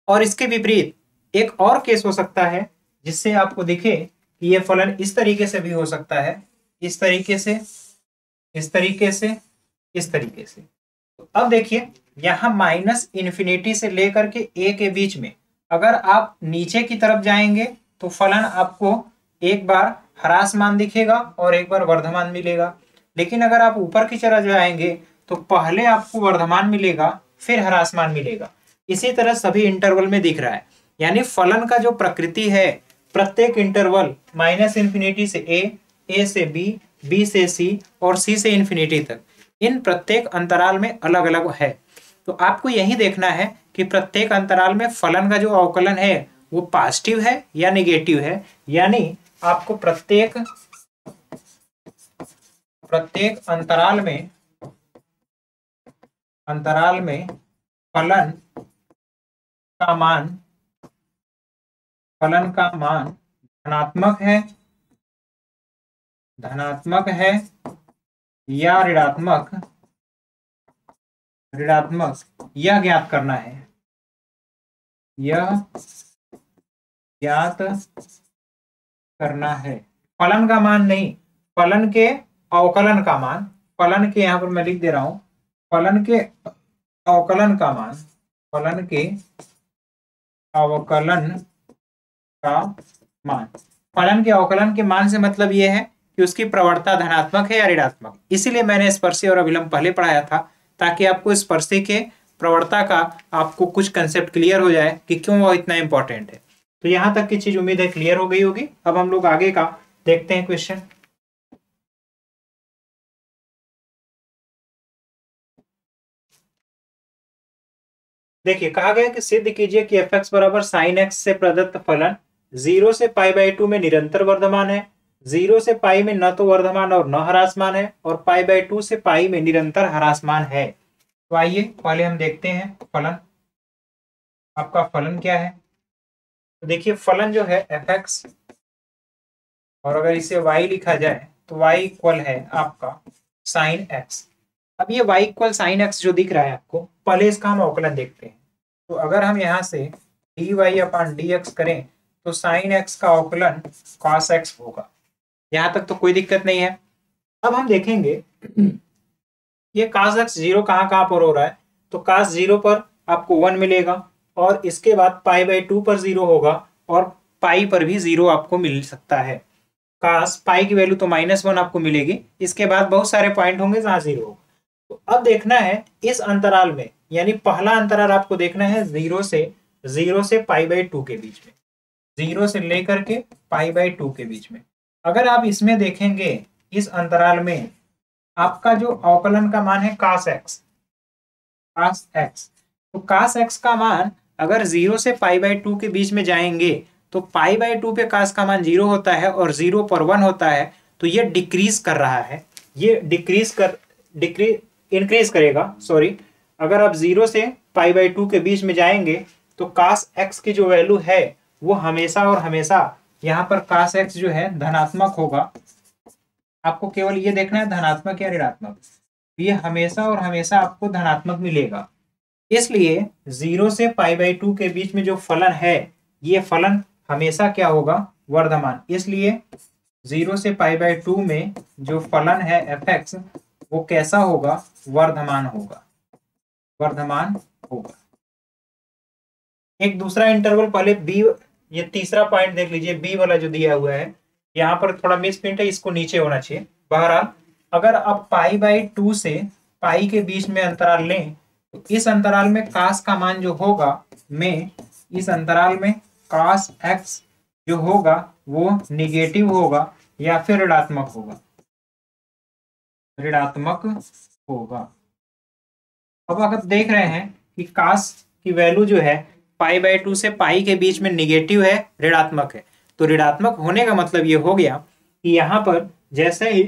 और इसके विपरीत एक और केस हो सकता है जिससे आपको दिखे कि ये फलन इस तरीके से भी हो सकता है, इस तरीके से, इस तरीके से, इस तरीके से। तो अब देखिए यहां माइनस इन्फिनिटी से लेकर के a के बीच में अगर आप नीचे की तरफ जाएंगे तो फलन आपको एक बार ह्रासमान दिखेगा और एक बार वर्धमान मिलेगा। लेकिन अगर आप ऊपर की तरफ जाएंगे तो पहले आपको वर्धमान मिलेगा, फिर ह्रासमान मिलेगा। इसी तरह सभी इंटरवल में दिख रहा है। यानी फलन का जो प्रकृति है, प्रत्येक इंटरवल माइनस इन्फिनिटी से a से b से c और c से इन्फिनिटी तक, इन प्रत्येक अंतराल में अलग अलग है। तो आपको यही देखना है कि प्रत्येक अंतराल में फलन का जो अवकलन है वो पॉजिटिव है या नेगेटिव है। यानी आपको प्रत्येक अंतराल में फलन का मान धनात्मक है या ऋणात्मक, यह ज्ञात करना है। फलन का मान नहीं, फलन के अवकलन का मान। फलन के, यहां पर मैं लिख दे रहा हूं, फलन के अवकलन का मान, फलन के अवकलन का मान। फलन के अवकलन के मान से मतलब यह है कि उसकी प्रवणता धनात्मक है या ऋणात्मक। इसीलिए मैंने स्पर्शी और अभिलंब पहले पढ़ाया था, ताकि आपको स्पर्शी के प्रवणता का आपको कुछ कंसेप्ट क्लियर हो जाए कि क्यों वो इतना इंपॉर्टेंट है। तो यहां तक की चीज उम्मीद है क्लियर हो गई होगी। अब हम लोग आगे का देखते हैं क्वेश्चन। देखिए कहा गया कि सिद्ध कीजिए कि f(x) बराबर sin x से प्रदत्त फलन 0 से π/2 में निरंतर वर्धमान है 0 से पाई में न तो वर्धमान और न ह्रासमान है, और π/2 से पाई में निरंतर ह्रासमान है। तो आइए पहले हम देखते हैं फलन। आपका फलन क्या है? तो देखिए फलन जो है fx, और अगर इसे y लिखा जाए तो y इक्वल है आपका साइन x। अब ये y इक्वल साइन x जो दिख रहा है आपको, पहले इसका हम अवकलन देखते हैं। तो अगर हम यहाँ से dy/dx करें तो साइन x का अवकलन cos x होगा। यहाँ तक तो कोई दिक्कत नहीं है। अब हम देखेंगे ये cos x 0 कहाँ कहाँ पर हो रहा है। तो cos 0 पर आपको 1 मिलेगा, और इसके बाद π/2 पर 0 होगा, और पाई पर भी 0 आपको मिल सकता है। cos पाई की वैल्यू तो -1 आपको मिलेगी। इसके बाद बहुत सारे पॉइंट होंगे जहां 0 होगा। तो अब देखना है इस अंतराल में, यानी पहला अंतराल आपको देखना है 0 से π/2 के बीच में, 0 से लेकर के π/2 के बीच में। अगर आप इसमें देखेंगे इस अंतराल में आपका जो अवकलन का मान है cos x, तो cos x का मान अगर 0 से π/2 के बीच में जाएंगे तो π/2 पे cos का मान 0 होता है और 0 पर 1 होता है। तो ये डिक्रीज कर रहा है, ये इंक्रीज करेगा, सॉरी। अगर आप 0 से π/2 के बीच में जाएंगे तो cos x की जो वैल्यू है वो हमेशा और हमेशा यहाँ पर cos x जो है धनात्मक होगा। आपको केवल ये देखना है धनात्मक या ऋणात्मक, ये हमेशा और हमेशा आपको धनात्मक मिलेगा। इसलिए 0 से π/2 के बीच में जो फलन है, ये फलन हमेशा क्या होगा? वर्धमान। इसलिए 0 से π/2 में जो फलन है fx वो कैसा होगा? वर्धमान होगा, वर्धमान होगा। एक दूसरा इंटरवल पहले b, ये तीसरा पॉइंट देख लीजिए, b वाला जो दिया हुआ है यहाँ पर थोड़ा मिसप्रिंट है, इसको नीचे होना चाहिए। बहरहाल अगर आप π/2 से पाई के बीच में अंतराल लें तो इस अंतराल में cos का मान जो होगा, में इस अंतराल में cos x जो होगा वो निगेटिव होगा या फिर ऋणात्मक होगा, ऋणात्मक होगा। अब अगर देख रहे हैं कि cos की वैल्यू जो है π/2 से पाई के बीच में निगेटिव है, ऋणात्मक है, तो ऋणात्मक होने का मतलब ये हो गया कि यहाँ पर जैसे ही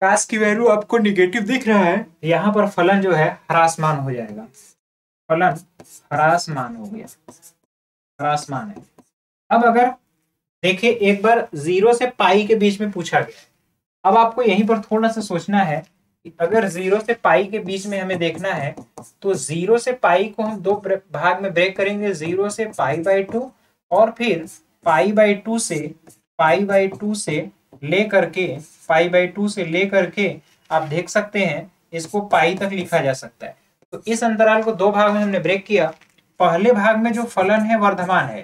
cos की वैल्यू आपको निगेटिव दिख रहा है, यहाँ पर फलन जो है ह्रासमान हो जाएगा, फलन ह्रासमान हो गया, ह्रासमान है। अब अगर देखिए एक बार 0 से पाई के बीच में पूछा गया, अब आपको यहीं पर थोड़ा सा सोचना है कि अगर 0 से पाई के बीच में हमें देखना है तो 0 से पाई को हम दो भाग में ब्रेक करेंगे, 0 से π/2 और फिर π/2 से लेकर के आप देख सकते हैं इसको पाई तक लिखा जा सकता है। तो इस अंतराल को दो भाग में हमने ब्रेक किया। पहले भाग में जो फलन है वर्धमान है,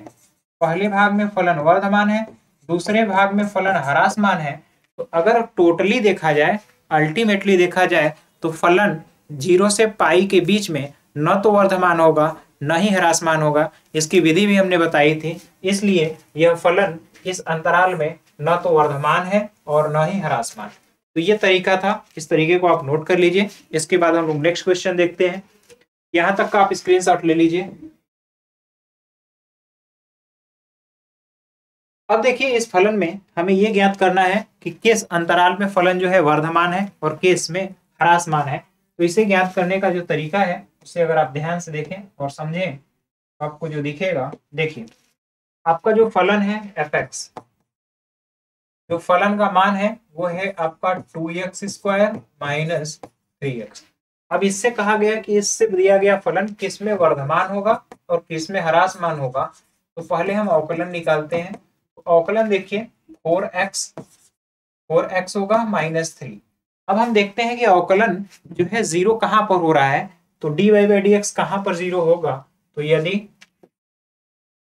पहले भाग में फलन वर्धमान है, दूसरे भाग में फलन ह्रासमान है। तो अगर टोटली देखा जाए, अल्टीमेटली देखा जाए तो फलन 0 से पाई के बीच में न तो वर्धमान होगा न ही ह्रासमान होगा। इसकी विधि भी हमने बताई थी, इसलिए यह फलन इस अंतराल में न तो वर्धमान है और न ही ह्रासमान। तो ये तरीका था, इस तरीके को आप नोट कर लीजिए। इसके बाद हम लोग नेक्स्ट क्वेश्चन देखते हैं। यहां तक का आप स्क्रीनशॉट ले लीजिए। अब देखिए इस फलन में हमें यह ज्ञात करना है कि किस अंतराल में फलन जो है वर्धमान है और किस में ह्रासमान है। तो इसे ज्ञात करने का जो तरीका है उसे अगर आप ध्यान से देखें और समझें तो आपको जो दिखेगा, देखिए आपका जो फलन है fx, जो फलन का मान है वो है आपका 2x² माइनस 3x। अब इससे कहा गया कि इससे दिया गया फलन किस में वर्धमान होगा और किस में ह्रासमान होगा। तो पहले हम अवकलन निकालते हैं। तो अवकलन देखिए 4x होगा -3। अब हम देखते हैं कि अवकलन जो है 0 कहां पर हो रहा है, तो dy/dx कहां पर 0 होगा। तो यदि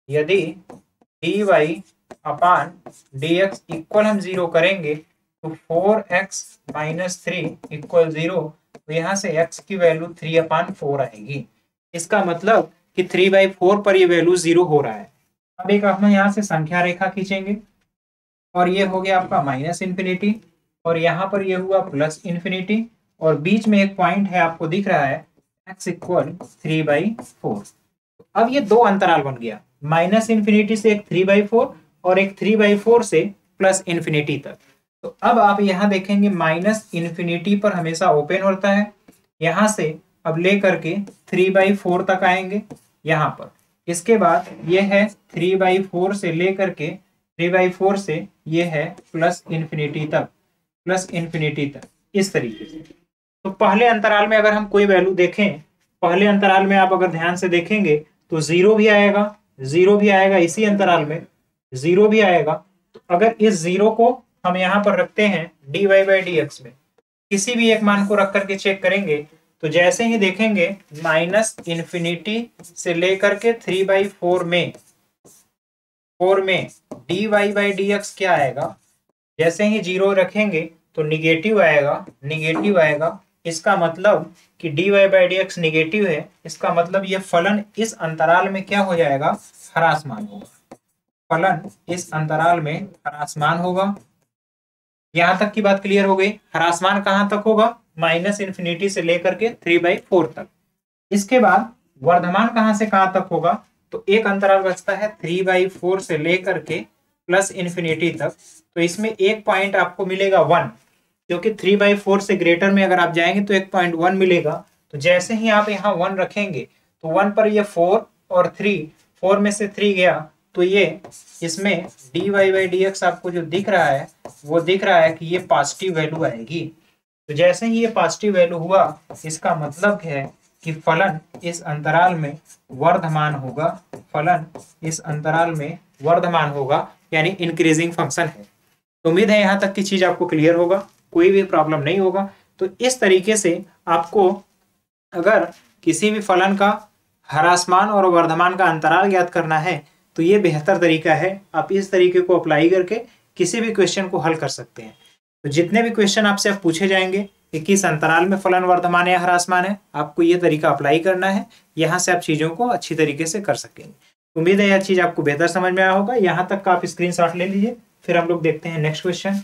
dy/dx इक्वल हम 0 करेंगे तो 4x - 3 इक्वल 0, तो यहाँ से x की वैल्यू 3/4 आएगी। इसका मतलब कि 3/4 पर ये वैल्यू 0 हो रहा है। अब एक हम यहाँ से संख्या रेखा खींचेंगे और ये हो गया आपका -∞, और यहाँ पर ये हुआ +∞, और बीच में एक पॉइंट है आपको दिख रहा है x इक्वल 3/4। अब ये दो अंतराल बन गया, -∞ से एक 3/4 और एक 3/4 से प्लस इन्फिनिटी तक। तो अब आप यहाँ देखेंगे माइनस इन्फिनिटी पर हमेशा ओपन होता है, यहाँ से अब ले करके 3/4 तक आएंगे यहाँ पर। इसके बाद ये है 3/4 से ले करके 3/4 से ये है प्लस इन्फिनिटी तक, प्लस इन्फिनिटी तक, इस तरीके से। तो पहले अंतराल में अगर हम कोई वैल्यू देखें, पहले अंतराल में आप अगर ध्यान से देखेंगे तो जीरो भी आएगा, जीरो भी आएगा, इसी अंतराल में जीरो भी आएगा। तो अगर इस जीरो को हम यहाँ पर रखते हैं dy/dx में, किसी भी एक मान को रख करके चेक करेंगे तो जैसे ही देखेंगे माइनस इन्फिनिटी से लेकर के 3/4 में dy/dx क्या आएगा, जैसे ही जीरो रखेंगे तो निगेटिव आएगा, निगेटिव आएगा। इसका मतलब कि dy/dx निगेटिव है, इसका मतलब ये फलन इस अंतराल में क्या हो जाएगा, ह्रासमान होगा, फलन इस अंतराल में ह्रासमान होगा। यहां तक की बात क्लियर हो गई। ह्रासमान कहां तक होगा, माइनस इन्फिनिटी से लेकर के 3/4 तक। इसके बाद वर्धमान कहां से कहां तक होगा, तो एक अंतराल बचता है 3/4 से लेकर के प्लस इन्फिनिटी तक। तो इसमें एक पॉइंट आपको मिलेगा 1, क्योंकि 3/4 से ग्रेटर में अगर आप जाएंगे तो 1.1 मिलेगा। तो जैसे ही आप यहाँ 1 रखेंगे तो 1 पर ये 4 और 3, 4 में से 3 गया तो ये इसमें dy/dx आपको जो दिख रहा है वो दिख रहा है कि ये पॉजिटिव वैल्यू आएगी। तो जैसे ही ये पॉजिटिव वैल्यू हुआ, इसका मतलब है कि फलन इस अंतराल में वर्धमान होगा, फलन इस अंतराल में वर्धमान होगा, यानी इंक्रीजिंग फंक्शन है। तो उम्मीद है यहाँ तक की चीज आपको क्लियर होगा, कोई भी प्रॉब्लम नहीं होगा। तो इस तरीके से आपको अगर किसी भी फलन का ह्रासमान और वर्धमान का अंतराल ज्ञात करना है तो ये बेहतर तरीका है। आप इस तरीके को अप्लाई करके किसी भी क्वेश्चन को हल कर सकते हैं। तो जितने भी क्वेश्चन आपसे अब पूछे जाएंगे कि किस अंतराल में फलन वर्धमान या ह्रासमान है, आपको ये तरीका अप्लाई करना है। यहाँ से आप चीजों को अच्छी तरीके से कर सकेंगे। उम्मीद है यह चीज आपको बेहतर समझ में आया होगा। यहाँ तक का आप स्क्रीनशॉट ले लीजिए, फिर हम लोग देखते हैं नेक्स्ट क्वेश्चन।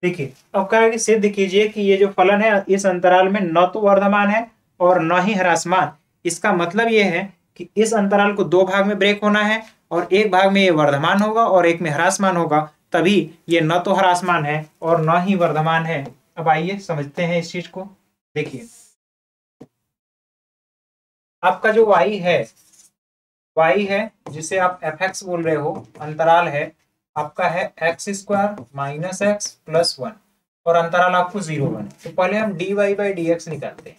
देखिए अब क्या है कि सिद्ध कीजिए कि ये जो फलन है इस अंतराल में न तो वर्धमान है और न ही ह्रासमान। इसका मतलब ये है कि इस अंतराल को दो भाग में ब्रेक होना है और एक भाग में ये वर्धमान होगा और एक में ह्रासमान होगा, तभी ये न तो ह्रासमान है और न ही वर्धमान है। अब आइए समझते हैं इस चीज को। देखिए आपका जो y है जिसे आप fx बोल रहे हो, अंतराल है आपका है x² - x + 1 और अंतराल आपको 0 1। तो पहले हम dy/dx निकालते हैं।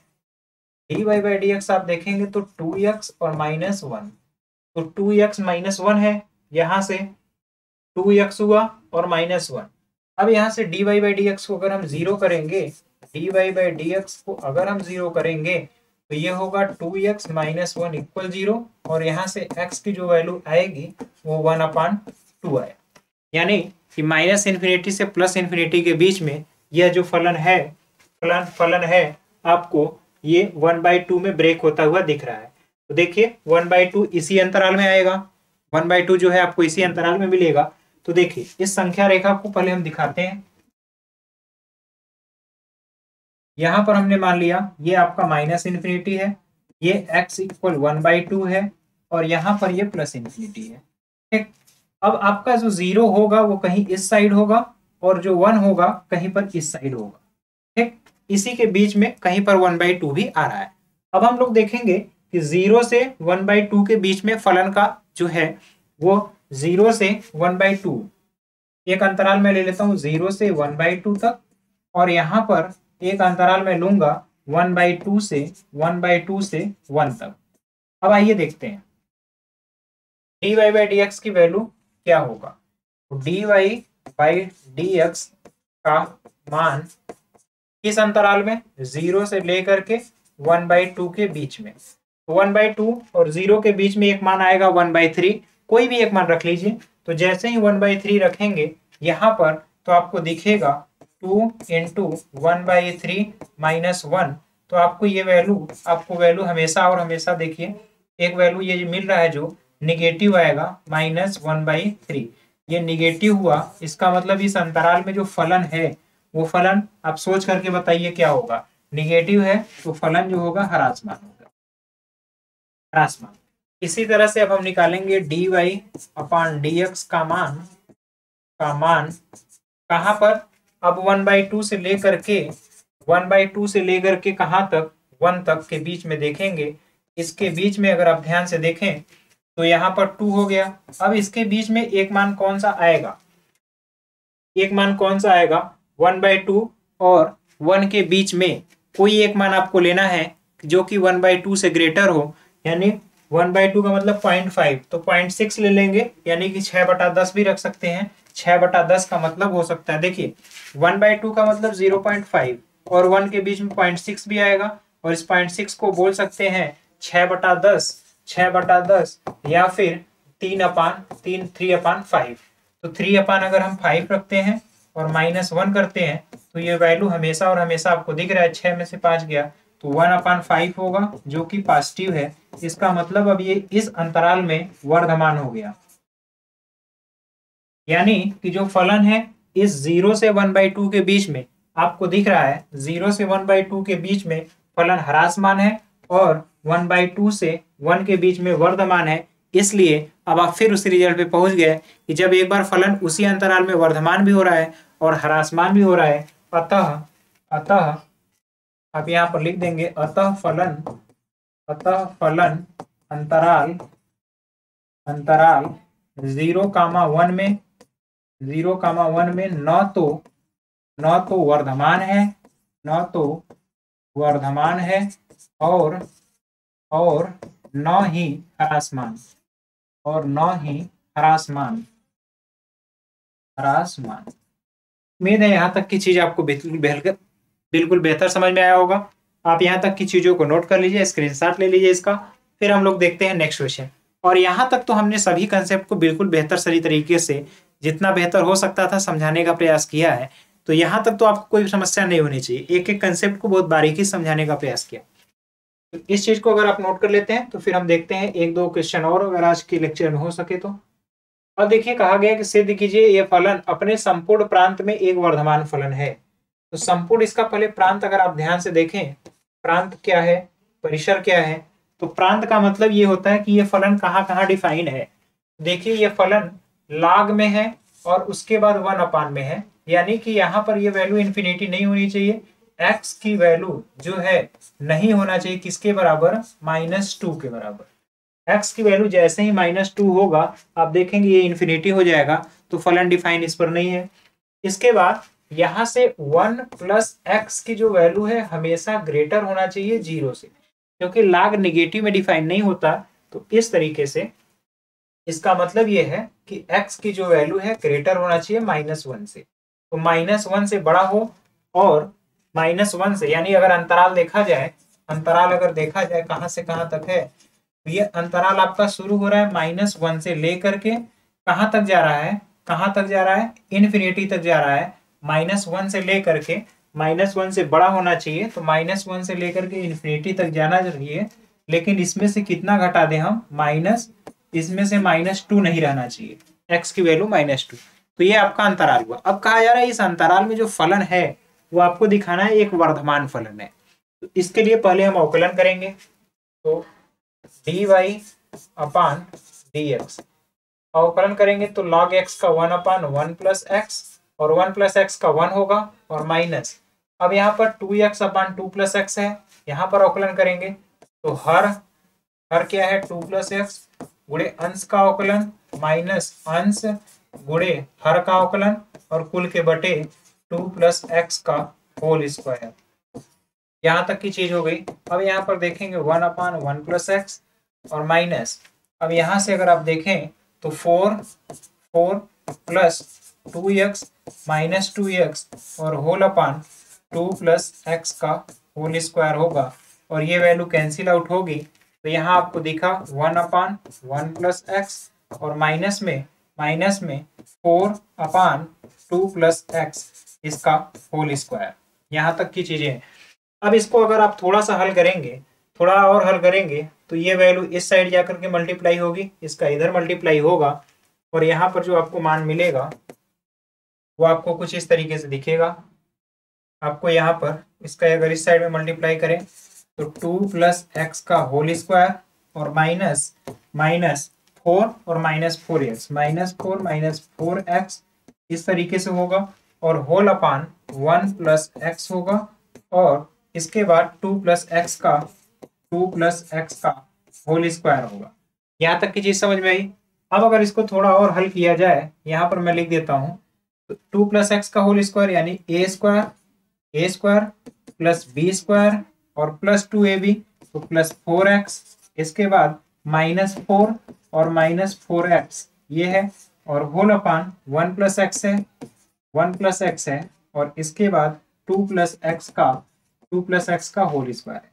dy/dx आप देखेंगे तो 2x और -1, तो 2x - 1 है, यहाँ से 2x हुआ और -1। अब यहाँ से dy/dx को अगर हम 0 करेंगे, dy/dx को अगर हम 0 करेंगे तो ये होगा 2x - 1 = 0 और यहाँ से x की जो वैल्यू आएगी वो 1/2 आए। यानी कि माइनस इन्फिनिटी से प्लस इन्फिनिटी के बीच में यह जो फलन है आपको ये 1/2 में ब्रेक होता हुआ दिख रहा है। तो देखिए 1/2 इसी अंतराल में आएगा, 1/2 जो है आपको इसी अंतराल में मिलेगा। तो देखिए इस संख्या रेखा को पहले हम दिखाते हैं। यहां पर हमने मान लिया ये आपका माइनस इन्फिनिटी है, ये x = 1/2 है और यहाँ पर ये प्लस इन्फिनिटी है। ठीक, अब आपका जो 0 होगा वो कहीं इस साइड होगा और जो 1 होगा कहीं पर इस साइड होगा। ठीक, इसी के बीच में कहीं पर 1/2 भी आ रहा है। अब हम लोग देखेंगे कि 0 से 1/2 के बीच में फलन का जो है वो 0 से 1/2, एक अंतराल में ले लेता हूं 0 से 1/2 तक और यहाँ पर एक अंतराल में लूंगा 1/2 से 1 तक। अब आइए देखते हैं dy/dx की वैल्यू क्या होगा। dy/dx का मान किस अंतराल में, 0 से लेकर के 1/2 के बीच में। 1/2 और 0 के बीच में एक मान आएगा 1/3, कोई भी एक मान रख लीजिए। तो जैसे ही 1/3 रखेंगे यहाँ पर तो आपको दिखेगा 2 × 1/3 - 1। तो आपको ये वैल्यू हमेशा और हमेशा देखिए एक वैल्यू ये मिल रहा है जो निगेटिव आएगा -1/3। ये निगेटिव हुआ, इसका मतलब इस अंतराल में जो फलन है वो फलन आप सोच करके बताइए क्या होगा। निगेटिव है तो फलन जो होगा ह्रासमान होगा, ह्रासमान। इसी तरह से अब हम निकालेंगे dy/dx का मान कहाँ पर, अब 1/2 से लेकर के 1/2 से लेकर के कहाँ तक, 1 तक के बीच में देखेंगे। इसके बीच में अगर आप ध्यान से देखें तो यहाँ पर 2 हो गया। अब इसके बीच में एक मान कौन सा आएगा, एक मान कौन सा आएगा, 1/2 और 1 के बीच में कोई एक मान आपको लेना है जो कि 1/2 से ग्रेटर हो, यानी 1/2 का मतलब 0.5, तो 0.6 ले लेंगे, यानी कि 6/10 भी रख सकते हैं। 6/10 का मतलब हो सकता है, देखिए 1/2 का मतलब 0.5 और 1 के बीच में 0.6 भी आएगा, और इस 0.6 को बोल सकते हैं 6/10, 6/10 या फिर 3/5। तो 3 अगर हम 5 रखते हैं और -1 करते हैं तो ये वैल्यू हमेशा और हमेशा आपको दिख रहा है, 6 में से 5 गया तो 1/5 होगा, जो कि पॉजिटिव है। इसका मतलब अब ये इस अंतराल में वर्धमान हो गया, यानी कि जो फलन है इस 0 से 1/2 के बीच में आपको दिख रहा है, 0 से 1/2 के बीच में फलन ह्रासमान है और 1/2 से 1 के बीच में वर्धमान है। इसलिए अब आप फिर उसी रिजल्ट पे पहुंच गए कि जब एक बार फलन उसी अंतराल में वर्धमान भी हो रहा है और ह्रासमान भी हो रहा है, अतः अतः आप यहाँ पर लिख देंगे अतः फलन अंतराल 0,1 में न तो वर्धमान है, और न ही ह्रासमान, उम्मीद है यहाँ तक की चीज आपको बिल्कुल बेहतर समझ में आया होगा। आप यहाँ तक की चीजों को नोट कर लीजिए, स्क्रीनशॉट ले लीजिए इसका, फिर हम लोग देखते हैं नेक्स्ट क्वेश्चन। और यहाँ तक तो हमने सभी कंसेप्ट को बिल्कुल बेहतर सही तरीके से, जितना बेहतर हो सकता था, समझाने का प्रयास किया है। तो यहाँ तक तो आपको कोई समस्या नहीं होनी चाहिए, एक एक कंसेप्ट को बहुत बारीकी से समझाने का प्रयास किया। तो इस चीज को अगर आप नोट कर लेते हैं तो फिर हम देखते हैं 1-2 क्वेश्चन और अगर आज के लेक्चर में हो सके तो। अब देखिए कहा गया कि सिद्ध कीजिए यह फलन अपने संपूर्ण प्रांत में एक वर्धमान फलन है। तो संपूर्ण, इसका पहले प्रांत अगर आप ध्यान से देखें, प्रांत क्या है, परिसर क्या है, तो प्रांत का मतलब ये होता है कि ये फलन कहाँ कहाँ डिफाइन है। देखिए ये फलन log में है और उसके बाद 1/, में है, यानी कि यहाँ पर ये वैल्यू इन्फिनिटी नहीं होनी चाहिए। x की वैल्यू जो है नहीं होना चाहिए किसके बराबर, -2 के बराबर। x की वैल्यू जैसे ही -2 होगा आप देखेंगे ये इन्फिनिटी हो जाएगा, तो फलन डिफाइन इस पर नहीं है। इसके बाद यहाँ से 1 + x की जो वैल्यू है हमेशा ग्रेटर होना चाहिए 0 से, क्योंकि log नेगेटिव में डिफाइन नहीं होता। तो इस तरीके से इसका मतलब ये है कि x की जो वैल्यू है ग्रेटर होना चाहिए -1 से। तो -1 से बड़ा हो, और -1 से, यानी अगर अंतराल देखा जाए, कहाँ से कहाँ तक है, तो ये अंतराल आपका शुरू हो रहा है -1 से लेकर के कहाँ तक जा रहा है, इन्फिनिटी तक जा रहा है। -1 से लेकर के, -1 से बड़ा होना चाहिए, तो -1 से लेकर के इन्फिनिटी तक जाना चाहिए, लेकिन इसमें से कितना घटा दें हम, इसमें से -2 नहीं रहना चाहिए, x की वैल्यू -2। तो ये आपका अंतराल हुआ। अब कहा जा रहा है इस अंतराल में जो फलन है वो आपको दिखाना है एक वर्धमान फलन है। तो इसके लिए पहले हम अवकलन करेंगे, तो dy/dx अवकलन करेंगे तो log x का 1/1 + x, और 1 + x का 1 होगा, और माइनस, अब यहाँ पर 2x/2 + x है, यहाँ पर अवकलन करेंगे तो हर क्या है, 2 + x गुणे अंश का अवकलन माइनस अंश गुणे हर का अवकलन, और कुल के बटे 2 + x का होल स्क्वायर। यहाँ तक की चीज हो गई। अब यहाँ पर देखेंगे 1/1 + x और माइनस, अब यहाँ से अगर आप देखें तो 4 + 2x - 2x और होल अपान 2 + x का होल स्क्वायर होगा, और ये वैल्यू कैंसिल आउट होगी। तो यहाँ आपको दिखा 1/1 + x और माइनस में 4/2 + x इसका होल स्क्वायर। यहाँ तक की चीजें। अब इसको अगर आप थोड़ा सा हल करेंगे, थोड़ा और हल करेंगे, तो ये वैल्यू इस साइड जाकर के मल्टीप्लाई होगी, इसका इधर मल्टीप्लाई होगा, और यहाँ पर जो आपको मान मिलेगा वो आपको कुछ इस तरीके से दिखेगा। आपको यहाँ पर इसका अगर इस साइड में मल्टीप्लाई करें तो 2 + x का होल स्क्वायर और माइनस माइनस 4 और माइनस 4x, -4 -4x इस तरीके से होगा, और होल अपान 1 प्लस एक्स होगा, और इसके बाद 2 प्लस एक्स का होल स्क्वायर होगा। यहाँ तक की चीज समझ में आई। अब अगर इसको थोड़ा और हल किया जाए, यहाँ पर मैं लिख देता हूँ, तो 2 प्लस एक्स का होल स्क्वायर यानी ए स्क्वायर प्लस बी स्क्वायर और प्लस 2ab, तो प्लस 4x, इसके बाद -4 और -4x ये है, और होल अपान 1 प्लस एक्स है, 1 प्लस एक्स है, और इसके बाद 2 प्लस एक्स का होल स्क्वायर है।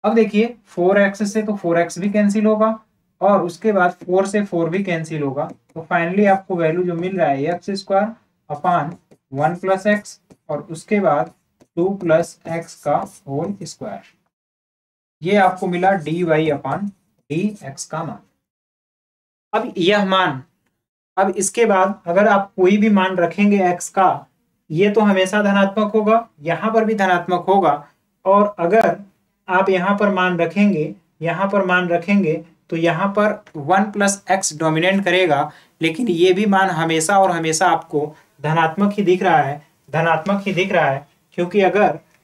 अब देखिए 4x से तो 4x भी कैंसिल होगा, और उसके बाद 4 से 4 भी कैंसिल होगा, तो फाइनली आपको वैल्यू जो मिल रहा है x square upon 1 plus x और उसके बाद 2 प्लस एक्स का होल स्क्वायर। ये आपको मिला dy अपान डी एक्स का मान। अब यह मान, अब इसके बाद अगर आप कोई भी मान रखेंगे x का, ये तो हमेशा धनात्मक होगा, यहां पर भी धनात्मक होगा, और अगर आप यहां पर मान रखेंगे तो यहां पर 1 प्लस एक्स डोमिनेट करेगा, लेकिन ये भी मान हमेशा और हमेशा आपको धनात्मक ही दिख रहा है, क्योंकि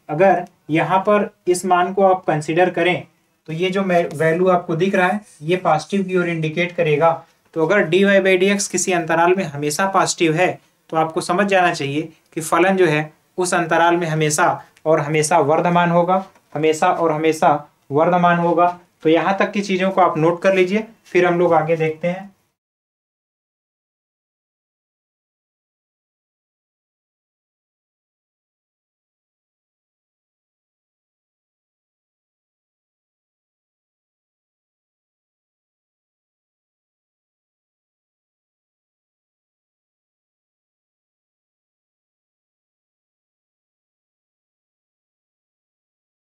अगर यहाँ पर इस मान को आप कंसीडर करें तो ये जो वैल्यू आपको दिख रहा है ये पॉजिटिव की ओर इंडिकेट करेगा। तो अगर dy बाई डी एक्स किसी अंतराल में हमेशा पॉजिटिव है तो आपको समझ जाना चाहिए कि फलन जो है उस अंतराल में हमेशा और हमेशा वर्धमान होगा। तो यहाँ तक की चीजों को आप नोट कर लीजिए, फिर हम लोग आगे देखते हैं।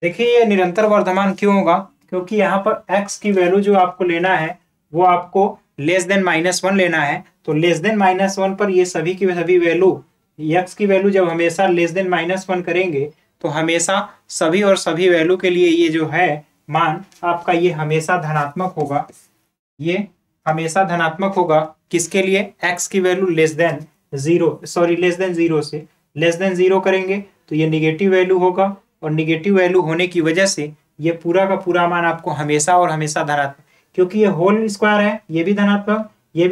देखिए ये निरंतर वर्धमान क्यों होगा, क्योंकि यहाँ पर x की वैल्यू जो आपको लेना है वो आपको लेस देन -1 लेना है। तो लेस देन -1 पर ये सभी की सभी वैल्यू, x की वैल्यू जब हमेशा लेस देन -1 करेंगे तो हमेशा सभी और सभी वैल्यू के लिए ये जो है मान आपका ये हमेशा धनात्मक होगा। किसके लिए? x की वैल्यू लेस देन 0 करेंगे तो ये निगेटिव वैल्यू होगा, और निगेटिव वैल्यू होने की वजह से ये पूरा का पूरा मान आपको हमेशा और हमेशा धनात्मक, क्योंकि ये होल स्क्वायर है, ये भी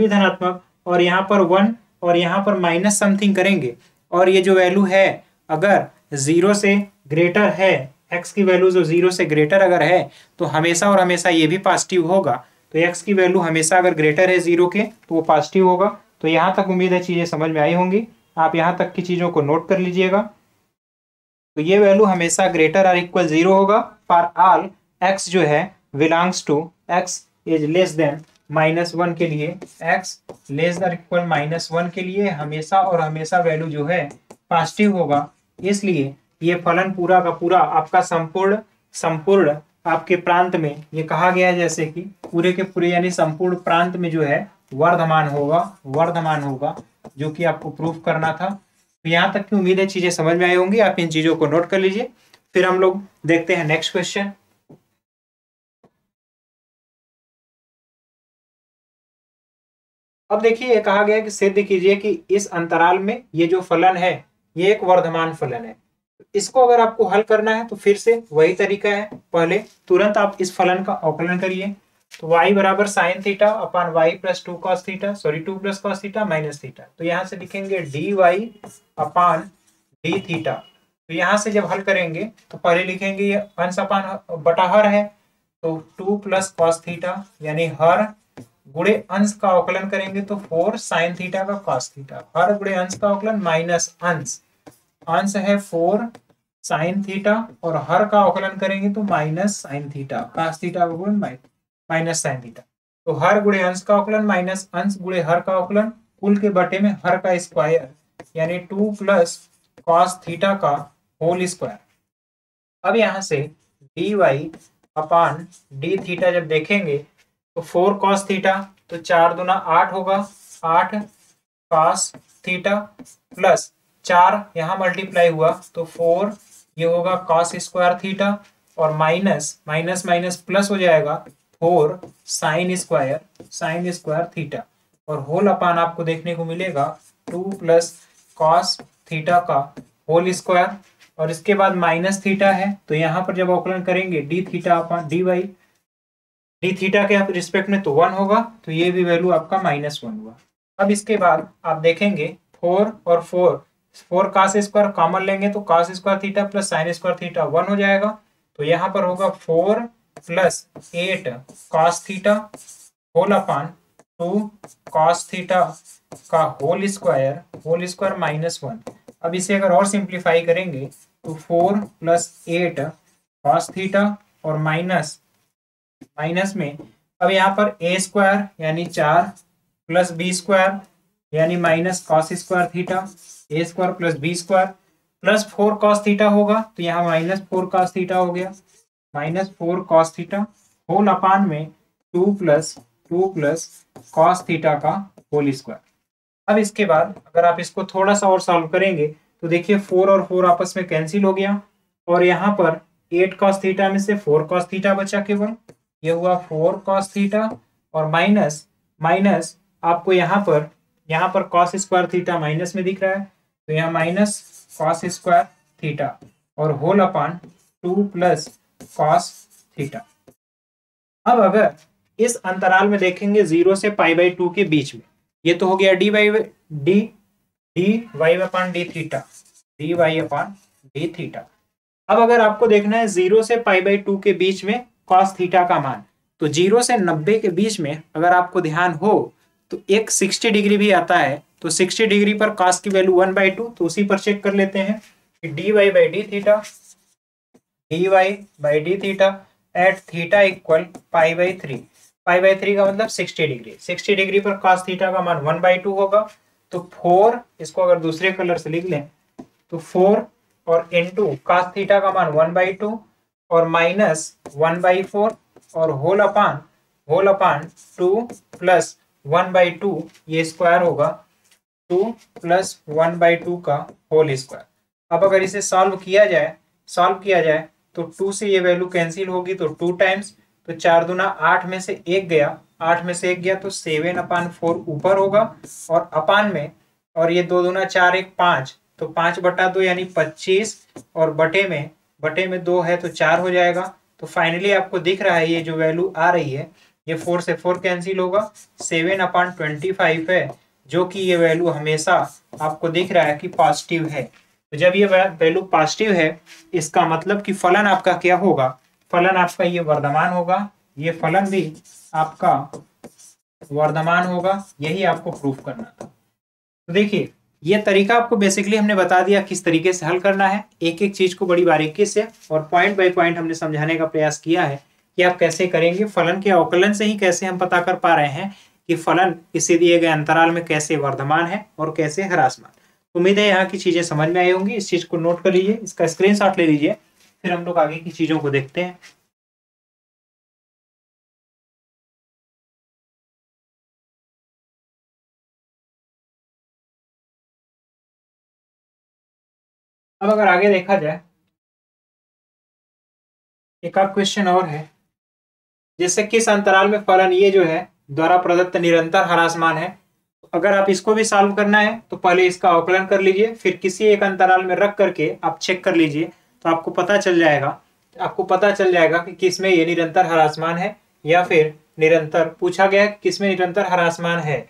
धनात्मक, और यहाँ पर 1 और यहाँ पर माइनस समथिंग करेंगे, और ये जो वैल्यू है अगर 0 से ग्रेटर है, x की वैल्यू जो 0 से ग्रेटर अगर है तो हमेशा और हमेशा ये भी पॉजिटिव होगा। तो x की वैल्यू हमेशा अगर ग्रेटर है 0 के तो वो पॉजिटिव होगा। तो यहाँ तक उम्मीद है चीजें समझ में आई होंगी, आप यहाँ तक की चीजों को नोट कर लीजिएगा। तो ये वैल्यू हमेशा ग्रेटर और इक्वल 0 होगा फॉर ऑल x जो है belongs to x is less than -1 के लिए, x लेस देन इक्वल -1 के लिए हमेशा और हमेशा वैल्यू जो है पॉजिटिव होगा। इसलिए ये फलन पूरा का पूरा आपका संपूर्ण आपके प्रांत में ये कहा गया है, जैसे कि पूरे के पूरे यानी संपूर्ण प्रांत में जो है वर्धमान होगा, जो कि आपको प्रूफ करना था। तो यहाँ तक की उम्मीद है चीजें समझ में आई होंगी, आप इन चीजों को नोट कर लीजिए। फिर हम लोग देखते हैं नेक्स्ट क्वेश्चन। अब देखिए ये कहा गया है कि सिद्ध कीजिए कि इस अंतराल में ये जो फलन है ये एक वर्धमान फलन है। इसको अगर आपको हल करना है तो फिर से वही तरीका है, पहले तुरंत आप इस फलन का अवकलन करिए। तो y बराबर sine theta upon y plus 2 plus cos theta minus theta. तो यहाँ से लिखेंगे dy अपान डी थीटा। तो यहाँ से जब हल करेंगे तो पहले लिखेंगे ये अंश अपान बटा हर है, तो 2 प्लस कॉस थीटा यानी हर गुणे अंश का अवकलन करेंगे तो 4 साइन थीटा का कॉस थीटा, हर गुणे अंश का अवकलन माइनस अंश है 4 साइन थीटा और हर का अवकलन करेंगे तो minus sine theta, cos theta का गुणन माइनस साइन थीटा। तो हर गुणे अंश का अवकलन माइनस अंश गुणे हर का अवकलन, कुल के बटे में हर का स्क्वायर यानी 2 प्लस कॉस थीटा का होल स्क्वायर। अब यहाँ से dy अपान डी थीटा जब देखेंगे तो 4 कॉस थीटा तो 4 दूना 8 होगा, 8 कॉस थीटा प्लस 4 यहाँ मल्टीप्लाई हुआ तो 4 ये होगा कॉस स्क्वायर थीटा, और माइनस माइनस प्लस हो जाएगा 4 साइन स्क्वायर थीटा, और होल अपान आपको देखने को मिलेगा 2 प्लस कॉस थीटा का होल स्क्वायर, और इसके बाद माइनस थीटा है तो यहाँ पर जब अवकलन करेंगे d theta upon d y, d theta के रिस्पेक्ट में तो 1 होगा, तो ये भी वैल्यू आपका -1 हुआ। अब इसके बाद आप देखेंगे 4 और 4 cos स्क्वायर कॉमन लेंगे तो cos square theta plus sine square theta 1 हो जाएगा, तो यहाँ पर होगा 4 plus 8 cos theta whole upon 2 cos theta का होल स्क्वायर -1। अब इसे अगर और सिंप्लीफाई करेंगे तो 4 प्लस 8 cos थीटा और माइनस में अब यहाँ पर ए स्क्वायर यानी 4 प्लस बी स्क्वायर यानी minus cos square theta, a square plus b square plus 4 cos theta होगा तो यहाँ -4 कॉस थीटा हो गया, -4 कॉस थीटा होल अपान में 2 प्लस कॉस थीटा का होल स्क्वायर। अब इसके बाद अगर आप इसको थोड़ा सा और सॉल्व करेंगे तो देखिए 4 और 4 आपस में कैंसिल हो गया, और यहाँ पर 8 कॉस थीटा में से 4 कॉस थीटा बचा केवल, ये हुआ 4 कॉस थीटा, और माइनस आपको यहाँ पर कॉस स्क्वायर थीटा माइनस में दिख रहा है तो यहाँ माइनस कॉस स्क्वायर थीटा और whole upon 2 plus cos theta. अब अगर इस अंतराल में देखेंगे 0 से π/2 के बीच में, ये तो हो गया dy अपान डी थीटा। अब अगर आपको देखना है 0 से π/2 के बीच में cos थीटा का मान, तो 0 से 90 के बीच में अगर आपको ध्यान हो तो एक 60 डिग्री भी आता है, तो 60 डिग्री पर cos की वैल्यू 1/2, तो उसी पर चेक कर लेते हैं कि dy by d theta at theta equal π/3, π/3 का मतलब 60 डिग्री, 60 डिग्री पर cos थीटा का मान 1/2 होगा, तो 4, इसको अगर दूसरे कलर से लिख लें तो 4 और इनटू cos थीटा का मान 1/2 और माइनस 1/4 और होल अपान 2 प्लस 1/2, ये स्क्वायर होगा 2 प्लस 1/2 का होल स्क्वायर। अब अगर इसे सॉल्व किया जाए तो 2 से ये वैल्यू कैंसिल होगी तो 2 टाइम्स, तो 4 दूना 8 में से 1 गया तो 7/4 ऊपर होगा, और अपान में, और ये 2 दूना 4 1 5, तो 5/2 यानी 25, और बटे में 2 है तो 4 हो जाएगा। तो फाइनली आपको दिख रहा है ये जो वैल्यू आ रही है ये 4 से 4 कैंसिल होगा, 7/25 है, जो कि ये वैल्यू हमेशा आपको दिख रहा है कि पॉजिटिव है। तो जब ये वैल्यू पॉजिटिव है इसका मतलब कि फलन आपका क्या होगा, फलन आपका ये वर्धमान होगा, ये फलन भी आपका वर्धमान होगा, यही आपको प्रूफ करना था। तो देखिए ये तरीका आपको बेसिकली हमने बता दिया किस तरीके से हल करना है, एक एक चीज को बड़ी बारीकी से और पॉइंट बाय पॉइंट हमने समझाने का प्रयास किया है कि आप कैसे करेंगे। फलन के अवकलन से ही कैसे हम पता कर पा रहे हैं कि फलन किसी दिए गए अंतराल में कैसे वर्धमान है और कैसे ह्रासमान। उम्मीद है यहाँ की चीजें समझ में आई होंगी, इस चीज को नोट कर लीजिए, इसका स्क्रीनशॉट ले लीजिए, फिर हम लोग आगे की चीजों को देखते हैं। अब अगर आगे देखा जाए एक आध क्वेश्चन और है, जैसे किस अंतराल में फलन ये जो है द्वारा प्रदत्त निरंतर ह्रासमान है। अगर आप इसको भी सॉल्व करना है तो पहले इसका अवकलन कर लीजिए, फिर किसी एक अंतराल में रख करके आप चेक कर लीजिए, तो आपको पता चल जाएगा कि किसमें ये निरंतर ह्रासमान है या फिर निरंतर पूछा गया है किसमें निरंतर ह्रासमान है।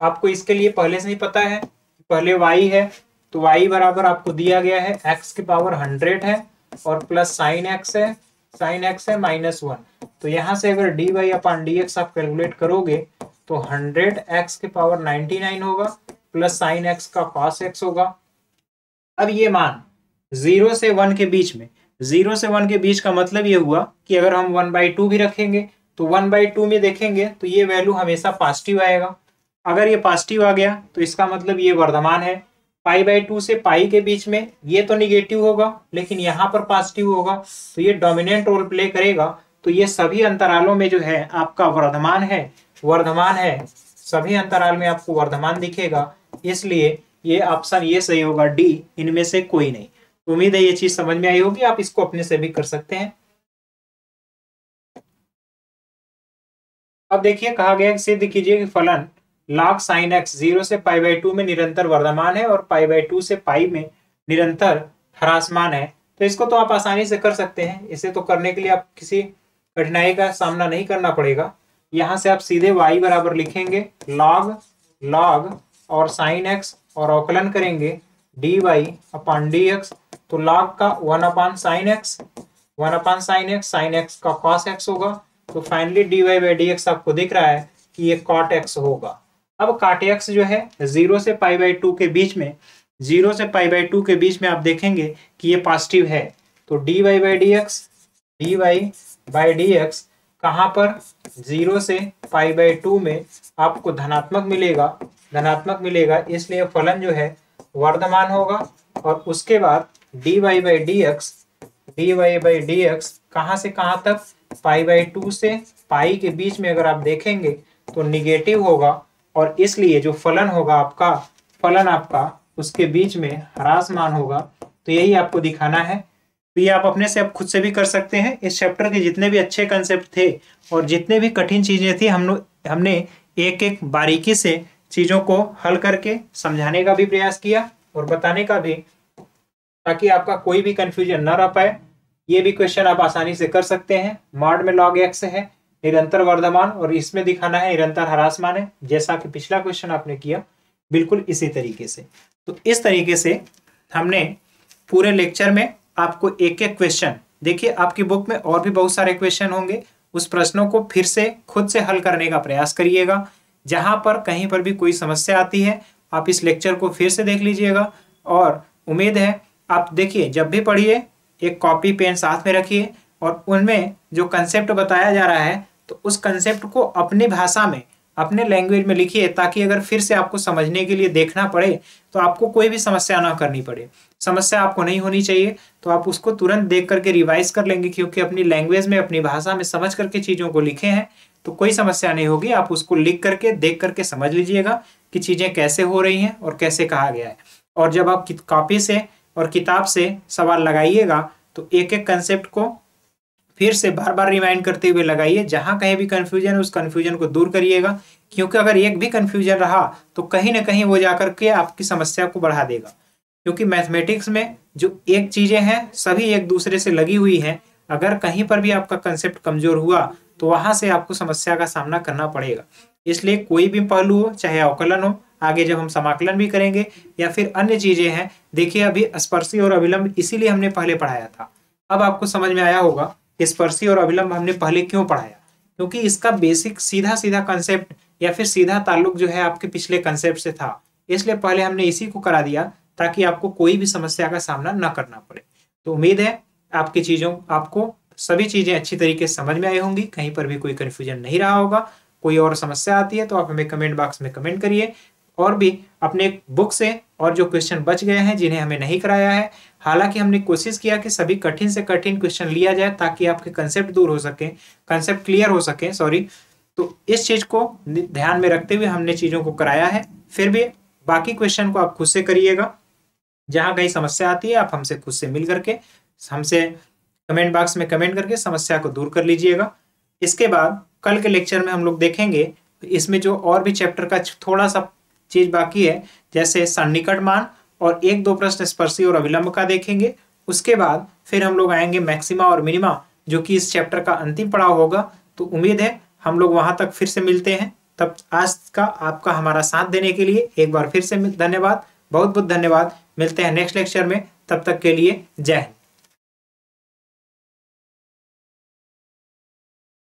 आपको इसके लिए पहले से ही पता है, पहले y है तो y बराबर आपको दिया गया है x की पावर 100 है और प्लस साइन x है -1, तो यहाँ से अगर dy अपान dx आप कैलकुलेट करोगे तो 100x की पावर 99 होगा प्लस साइन x का cos x होगा। अब ये मान 0 से 1 के बीच में, 0 से 1 के बीच का मतलब ये हुआ कि अगर हम 1/2 भी रखेंगे तो 1/2 में देखेंगे तो ये वैल्यू हमेशा पॉजिटिव आएगा। अगर ये पॉजिटिव आ गया तो इसका मतलब ये वर्धमान है। π/2 से पाई के बीच में ये तो निगेटिव होगा लेकिन यहाँ पर पॉजिटिव होगा, तो ये डोमिनेंट रोल प्ले करेगा। तो ये सभी अंतरालों में जो है आपका वर्धमान है, सभी अंतराल में आपको वर्धमान दिखेगा, इसलिए ये ऑप्शन ये सही होगा डी, इनमें से कोई नहीं। उम्मीद है ये चीज समझ में आई होगी, आप इसको अपने से भी कर सकते हैं। अब देखिए कहा गया है, सिद्ध कीजिए कि फलन log sin x 0 से π/2 में निरंतर वर्धमान है और π/2 से पाई में निरंतर ह्रासमान है। तो इसको तो आप आसानी से कर सकते हैं। इसे तो करने के लिए आप किसी कठिनाई का सामना नहीं करना पड़ेगा। यहाँ से आप सीधे y बराबर लिखेंगे log और sin x और अवकलन करेंगे dy/dx। तो log का 1/sin x, 1/sin x, sin x का cos x होगा। तो फाइनली dy/dx आपको दिख रहा है कि ये cot x होगा। अब cot x जो है 0 से π/2 के बीच में, 0 से π/2 के बीच में आप देखेंगे कि ये पॉजिटिव है। तो dy/dx कहाँ पर 0 से π/2 में आपको धनात्मक मिलेगा, इसलिए फलन जो है वर्धमान होगा। और उसके बाद dy/dx कहाँ से कहाँ तक, π/2 से पाई के बीच में अगर आप देखेंगे तो निगेटिव होगा, और इसलिए जो फलन होगा आपका उसके बीच में ह्रासमान होगा। तो यही आपको दिखाना है। तो ये आप अपने से अब खुद से भी कर सकते हैं। इस चैप्टर के जितने भी अच्छे कंसेप्ट थे और जितने भी कठिन चीजें थी, हमने एक एक बारीकी से चीजों को हल करके समझाने का भी प्रयास किया और बताने का भी, ताकि आपका कोई भी कंफ्यूजन न रह पाए। ये भी क्वेश्चन आप आसानी से कर सकते हैं। मॉड में log x है, निरंतर वर्धमान, और इसमें दिखाना है निरंतर ह्रासमान है, जैसा कि पिछला क्वेश्चन आपने किया, बिल्कुल इसी तरीके से। तो इस तरीके से हमने पूरे लेक्चर में आपको एक एक क्वेश्चन, देखिए आपकी बुक में और भी बहुत सारे क्वेश्चन होंगे, उस प्रश्नों को फिर से खुद से हल करने का प्रयास करिएगा। जहां पर कहीं पर भी कोई समस्या आती है, आप इस लेक्चर को फिर से देख लीजिएगा। और उम्मीद है आप देखिए, जब भी पढ़िए एक कॉपी पेन साथ में रखिए और उनमें जो कंसेप्ट बताया जा रहा है तो उस कंसेप्ट को अपनी भाषा में, अपने लैंग्वेज में लिखिए, ताकि अगर फिर से आपको समझने के लिए देखना पड़े तो आपको कोई भी समस्या ना करनी पड़े। समस्या आपको नहीं होनी चाहिए, तो आप उसको तुरंत देख करके रिवाइज कर लेंगे, क्योंकि अपनी लैंग्वेज में, अपनी भाषा में समझ करके चीज़ों को लिखे हैं तो कोई समस्या नहीं होगी। आप उसको लिख करके, देख करके समझ लीजिएगा कि चीज़ें कैसे हो रही हैं और कैसे कहा गया है। और जब आप कॉपी से और किताब से सवाल लगाइएगा तो एक एक कंसेप्ट को फिर से बार बार रिमाइंड करते हुए लगाइए। जहां कहीं भी कंफ्यूजन है उस कंफ्यूजन को दूर करिएगा, क्योंकि अगर एक भी कंफ्यूजन रहा तो कहीं ना कहीं वो जाकर के आपकी समस्या को बढ़ा देगा। क्योंकि मैथमेटिक्स में जो एक चीजें हैं सभी एक दूसरे से लगी हुई हैं। अगर कहीं पर भी आपका कंसेप्ट कमजोर हुआ तो वहां से आपको समस्या का सामना करना पड़ेगा। इसलिए कोई भी पहलू हो, चाहे अवकलन हो, आगे जब हम समाकलन भी करेंगे या फिर अन्य चीजें हैं, देखिए अभी स्पर्शी और अभिलंब इसीलिए हमने पहले पढ़ाया था। अब आपको समझ में आया होगा स्पर्शी और अभिलंब हमने पहले क्यों पढ़ाया, क्योंकि इसका बेसिक सीधा सीधा कंसेप्ट या फिर सीधा ताल्लुक जो है आपके पिछले कंसेप्ट से था, इसलिए पहले हमने इसी को करा दिया ताकि आपको कोई भी समस्या का सामना न करना पड़े। तो उम्मीद है आपको सभी चीजें अच्छी तरीके से समझ में आई होंगी, कहीं पर भी कोई कंफ्यूजन नहीं रहा होगा। कोई और समस्या आती है तो आप हमें कमेंट बॉक्स में कमेंट करिए, और भी अपने बुक से और जो क्वेश्चन बच गए हैं जिन्हें हमें नहीं कराया है, हालांकि हमने कोशिश किया कि सभी कठिन से कठिन क्वेश्चन लिया जाए ताकि आपके कंसेप्ट दूर हो सके, कंसेप्ट क्लियर हो सके, तो इस चीज को ध्यान में रखते हुए हमने चीजों को कराया है। फिर भी बाकी क्वेश्चन को आप खुद से करिएगा। जहां कहीं समस्या आती है आप हमसे खुद से मिल करके, हमसे कमेंट बॉक्स में कमेंट करके समस्या को दूर कर लीजिएगा। इसके बाद कल के लेक्चर में हम लोग देखेंगे इसमें जो और भी चैप्टर का थोड़ा सा चीज बाकी है, जैसे सन्निकट मान और 1-2 प्रश्न स्पर्शी और अभिलंब का देखेंगे। उसके बाद फिर हम लोग आएंगे मैक्सिमा और मिनिमा, जो कि इस चैप्टर का अंतिम पड़ाव होगा। तो उम्मीद है हम लोग वहां तक फिर से मिलते हैं। तब आज का आपका हमारा साथ देने के लिए एक बार फिर से धन्यवाद, बहुत बहुत धन्यवाद। मिलते हैं नेक्स्ट लेक्चर में, तब तक के लिए जय हिंद।